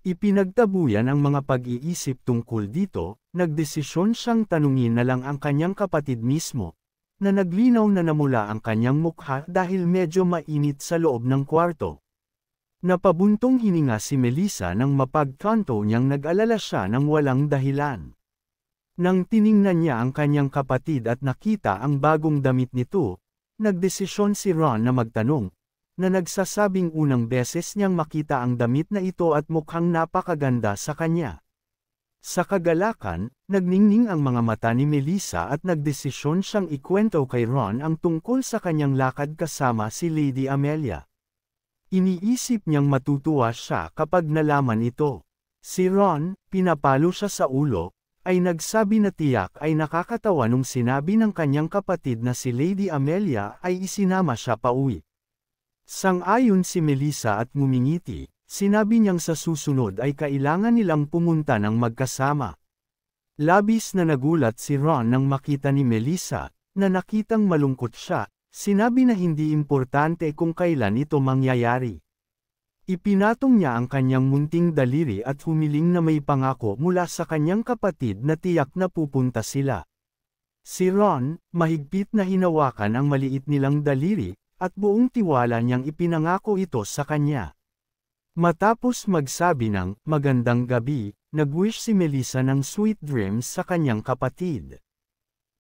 Ipinagtabuyan ang mga pag-iisip tungkol dito, nagdesisyon siyang tanungin na lang ang kanyang kapatid mismo, na naglinaw na namula ang kanyang mukha dahil medyo mainit sa loob ng kwarto. Napabuntong hininga si Melissa nang mapagtanto niyang nag-alala siya ng walang dahilan. Nang tiningnan niya ang kanyang kapatid at nakita ang bagong damit nito, nagdesisyon si Ron na magtanong, na nagsasabing unang beses niyang makita ang damit na ito at mukhang napakaganda sa kanya. Sa kagalakan, nagningning ang mga mata ni Melissa at nagdesisyon siyang ikwento kay Ron ang tungkol sa kanyang lakad kasama si Lady Amelia. Iniisip niyang matutuwa siya kapag nalaman ito. Si Ron, pinapalo siya sa ulo, ay nagsabi na tiyak ay nakakatawa nung sinabi ng kanyang kapatid na si Lady Amelia ay isinama siya pauwi. Sang-ayon si Melissa at ngumingiti, sinabi niyang sa susunod ay kailangan nilang pumunta ng magkasama. Labis na nagulat si Ron nang makita ni Melissa, na nakitang malungkot siya, sinabi na hindi importante kung kailan ito mangyayari. Ipinatong niya ang kanyang munting daliri at humiling na may pangako mula sa kanyang kapatid na tiyak na pupunta sila. Si Ron, mahigpit na hinawakan ang maliit nilang daliri, at buong tiwala niyang ipinangako ito sa kanya. Matapos magsabi ng magandang gabi, nag-wish si Melissa ng sweet dreams sa kanyang kapatid.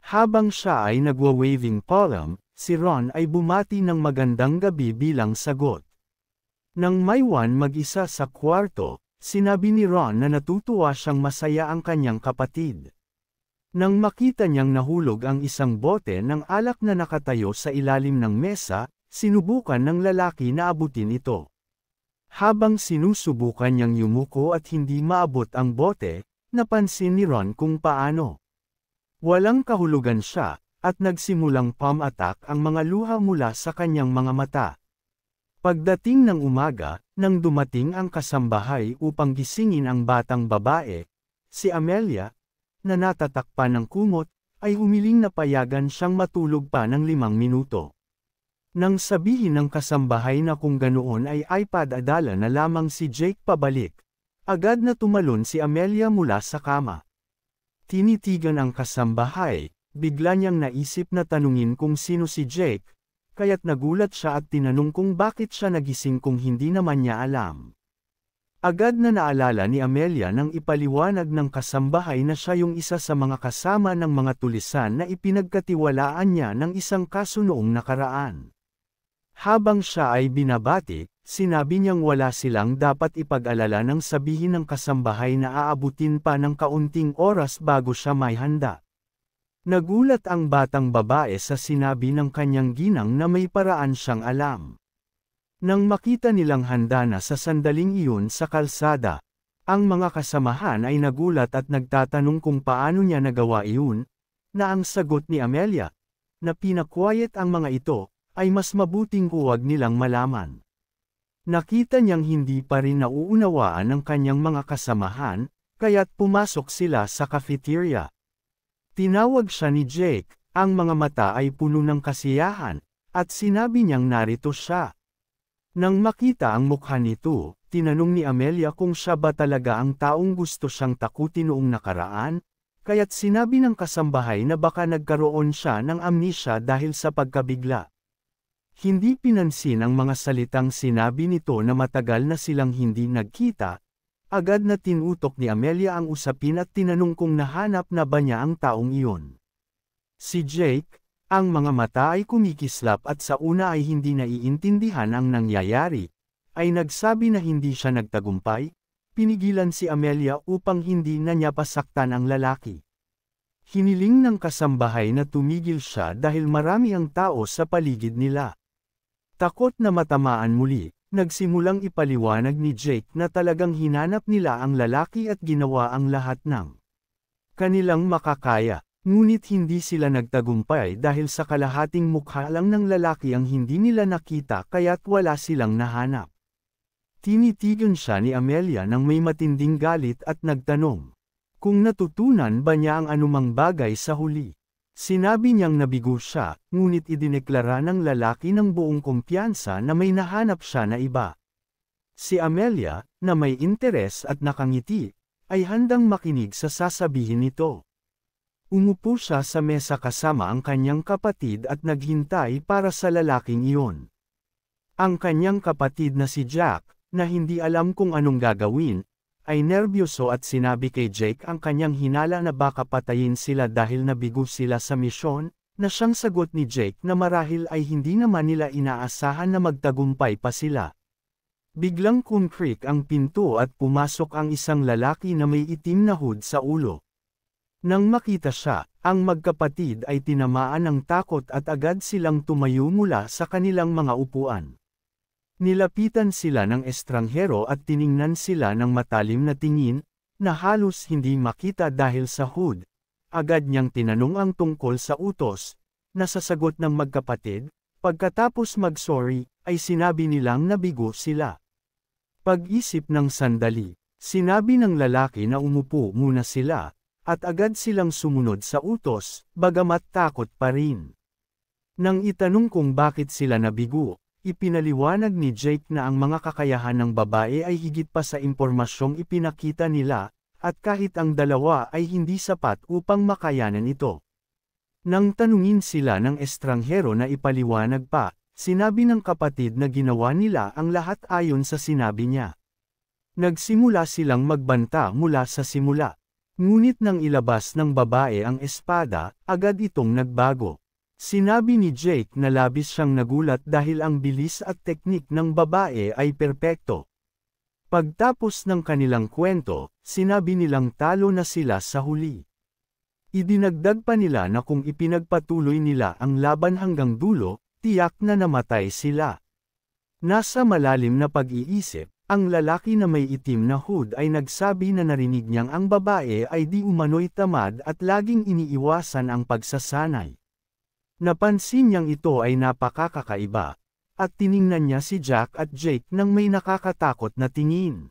Habang siya ay nagwa-waving palm, si Ron ay bumati ng magandang gabi bilang sagot. Nang Maywan mag-isa sa kwarto, sinabi ni Ron na natutuwa siyang masaya ang kanyang kapatid. Nang makita niyang nahulog ang isang bote ng alak na nakatayo sa ilalim ng mesa, sinubukan ng lalaki na abutin ito. Habang sinusubukan niyang yumuko at hindi maabot ang bote, napansin ni Ron kung paano. Walang kahulugan siya, at nagsimulang palm attack ang mga luha mula sa kanyang mga mata. Pagdating ng umaga, nang dumating ang kasambahay upang gisingin ang batang babae, si Amelia, na natatakpan ng kumot, ay humiling na payagan siyang matulog pa ng 5 minuto. Nang sabihin ng kasambahay na kung ganoon ay iPad-adala na lamang si Jake pabalik, agad na tumalon si Amelia mula sa kama. Tinitigan ang kasambahay, bigla niyang naisip na tanungin kung sino si Jake, kaya't nagulat siya at tinanong kung bakit siya nagising kung hindi naman niya alam. Agad na naalala ni Amelia nang ipaliwanag ng kasambahay na siya yung isa sa mga kasama ng mga tulisan na ipinagkatiwalaan niya ng isang kaso noong nakaraan. Habang siya ay binabati, sinabi niyang wala silang dapat ipag-alala nang sabihin ng kasambahay na aabutin pa ng kaunting oras bago siya may handa. Nagulat ang batang babae sa sinabi ng kanyang ginang na may paraan siyang alam. Nang makita nilang handa na sa sandaling iyon sa kalsada, ang mga kasamahan ay nagulat at nagtatanong kung paano niya nagawa iyon, na ang sagot ni Amelia, na pinakwayet ang mga ito, ay mas mabuting huwag nilang malaman. Nakita niyang hindi pa rin nauunawaan ng kanyang mga kasamahan, kaya't pumasok sila sa cafeteria. Tinawag siya ni Jake, ang mga mata ay puno ng kasiyahan, at sinabi niyang narito siya. Nang makita ang mukha nito, tinanong ni Amelia kung siya ba talaga ang taong gusto siyang takutin noong nakaraan, kaya't sinabi ng kasambahay na baka nagkaroon siya ng amnesia dahil sa pagkabigla. Hindi pinansin ang mga salitang sinabi nito na matagal na silang hindi nagkita, agad na tinutok ni Amelia ang usapin at tinanong kung nahanap na ba niya ang taong iyon. Si Jake, Ang mga mata ay kumikislap at sa una ay hindi naiintindihan ang nangyayari, ay nagsabi na hindi siya nagtagumpay, pinigilan si Amelia upang hindi na niya pasaktan ang lalaki. Hiniling ng kasambahay na tumigil siya dahil marami ang tao sa paligid nila. Takot na matamaan muli, nagsimulang ipaliwanag ni Jake na talagang hinanap nila ang lalaki at ginawa ang lahat ng kanilang makakaya. Ngunit hindi sila nagtagumpay dahil sa kalahating mukha lang ng lalaki ang hindi nila nakita kaya't wala silang nahanap. Tinitigan siya ni Amelia nang may matinding galit at nagtanong kung natutunan ba niya ang anumang bagay sa huli. Sinabi niyang nabigo siya, ngunit idineklara ng lalaki ng buong kumpiyansa na may nahanap siya na iba. Si Amelia, na may interes at nakangiti, ay handang makinig sa sasabihin nito. Umupo siya sa mesa kasama ang kanyang kapatid at naghintay para sa lalaking iyon. Ang kanyang kapatid na si Jack, na hindi alam kung anong gagawin, ay nerbyoso at sinabi kay Jake ang kanyang hinala na baka patayin sila dahil nabigo sila sa misyon, na siyang sagot ni Jake na marahil ay hindi naman nila inaasahan na magtagumpay pa sila. Biglang kumkrik ang pinto at pumasok ang isang lalaki na may itim na hood sa ulo. Nang makita siya, ang magkapatid ay tinamaan ng takot at agad silang tumayo mula sa kanilang mga upuan. Nilapitan sila ng estranghero at tiningnan sila ng matalim na tingin, na halos hindi makita dahil sa hood. Agad niyang tinanong ang tungkol sa utos, na sa sagot ng magkapatid, pagkatapos mag-sorry, ay sinabi nilang nabigo sila. Pag-isip ng sandali, sinabi ng lalaki na umupo muna sila, at agad silang sumunod sa utos, bagamat takot pa rin. Nang itanong kung bakit sila nabigo, ipinaliwanag ni Jake na ang mga kakayahan ng babae ay higit pa sa impormasyong ipinakita nila, at kahit ang dalawa ay hindi sapat upang makayanan ito. Nang tanungin sila ng estranghero na ipaliwanag pa, sinabi ng kapatid na ginawa nila ang lahat ayon sa sinabi niya. Nagsimula silang magbanta mula sa simula. Ngunit nang ilabas ng babae ang espada, agad itong nagbago. Sinabi ni Jake na labis siyang nagulat dahil ang bilis at teknik ng babae ay perpekto. Pagtapos ng kanilang kwento, sinabi nilang talo na sila sa huli. Idinagdag pa nila na kung ipinagpatuloy nila ang laban hanggang dulo, tiyak na namatay sila. Nasa malalim na pag-iisip, ang lalaki na may itim na hood ay nagsabi na narinig niyang ang babae ay di umano'y tamad at laging iniiwasan ang pagsasanay. Napansin niyang ito ay napakakaiba, at tiningnan niya si Jack at Jake nang may nakakatakot na tingin.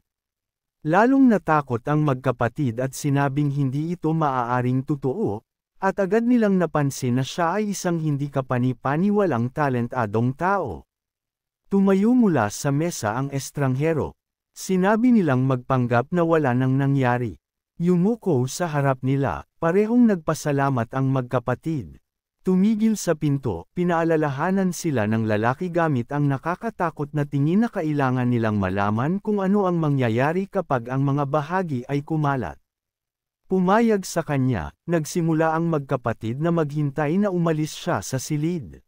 Lalong natakot ang magkapatid at sinabing hindi ito maaaring totoo, at agad nilang napansin na siya ay isang hindi kapani-paniwalang talentadong tao. Tumayo mula sa mesa ang estranghero. Sinabi nilang magpanggap na wala nang nangyari. Yumuko sa harap nila, parehong nagpasalamat ang magkapatid. Tumigil sa pinto, pinaalalahanan sila ng lalaki gamit ang nakakatakot na tingin na kailangan nilang malaman kung ano ang mangyayari kapag ang mga bahagi ay kumalat. Pumayag sa kanya, nagsimula ang magkapatid na maghintay na umalis siya sa silid.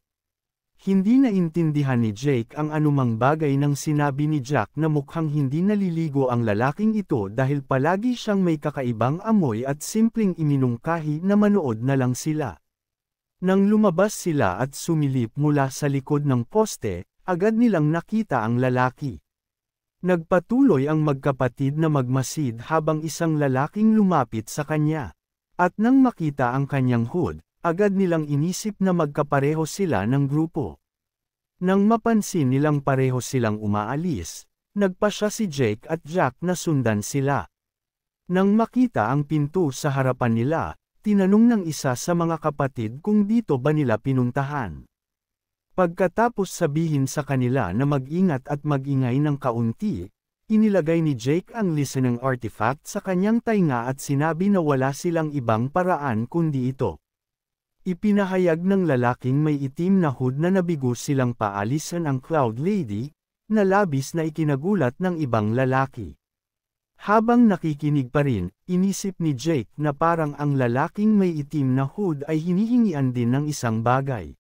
Hindi naintindihan ni Jake ang anumang bagay nang sinabi ni Jack na mukhang hindi naliligo ang lalaking ito dahil palagi siyang may kakaibang amoy at simpleng iminungkahi na manood na lang sila. Nang lumabas sila at sumilip mula sa likod ng poste, agad nilang nakita ang lalaki. Nagpatuloy ang magkapatid na magmasid habang isang lalaking lumapit sa kanya. At nang makita ang kanyang hood, agad nilang inisip na magkapareho sila ng grupo. Nang mapansin nilang pareho silang umaalis, nagpasya si Jake at Jack na sundan sila. Nang makita ang pinto sa harapan nila, tinanong ng isa sa mga kapatid kung dito ba nila pinuntahan. Pagkatapos sabihin sa kanila na mag-ingat at mag-ingay ng kaunti, inilagay ni Jake ang listening artifact sa kanyang tainga at sinabi na wala silang ibang paraan kundi ito. Ipinahayag ng lalaking may itim na hood na nabigo silang paalisan ang Cloud Lady, na labis na ikinagulat ng ibang lalaki. Habang nakikinig pa rin, inisip ni Jake na parang ang lalaking may itim na hood ay hinihingian din ng isang bagay.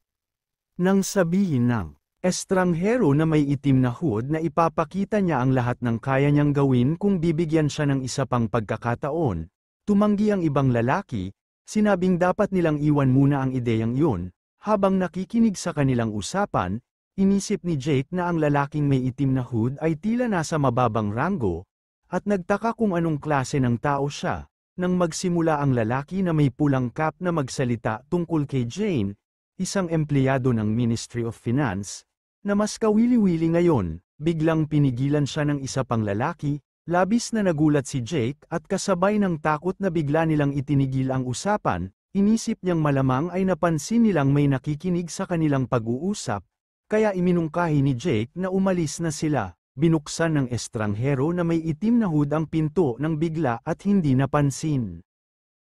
Nang sabihin ng estranghero na may itim na hood na ipapakita niya ang lahat ng kaya niyang gawin kung bibigyan siya ng isa pang pagkakataon, tumanggi ang ibang lalaki, sinabing dapat nilang iwan muna ang ideyang iyon. Habang nakikinig sa kanilang usapan, inisip ni Jake na ang lalaking may itim na hood ay tila nasa mababang ranggo, at nagtaka kung anong klase ng tao siya. Nang magsimula ang lalaki na may pulang cap na magsalita tungkol kay Jane, isang empleyado ng Ministry of Finance, na mas kawili-wili ngayon, biglang pinigilan siya ng isa pang lalaki, labis na nagulat si Jake at kasabay ng takot na bigla nilang itinigil ang usapan, inisip niyang malamang ay napansin nilang may nakikinig sa kanilang pag-uusap, kaya iminungkahi ni Jake na umalis na sila. Binuksan ng estranghero na may itim na hood ang pinto ng bigla at hindi napansin.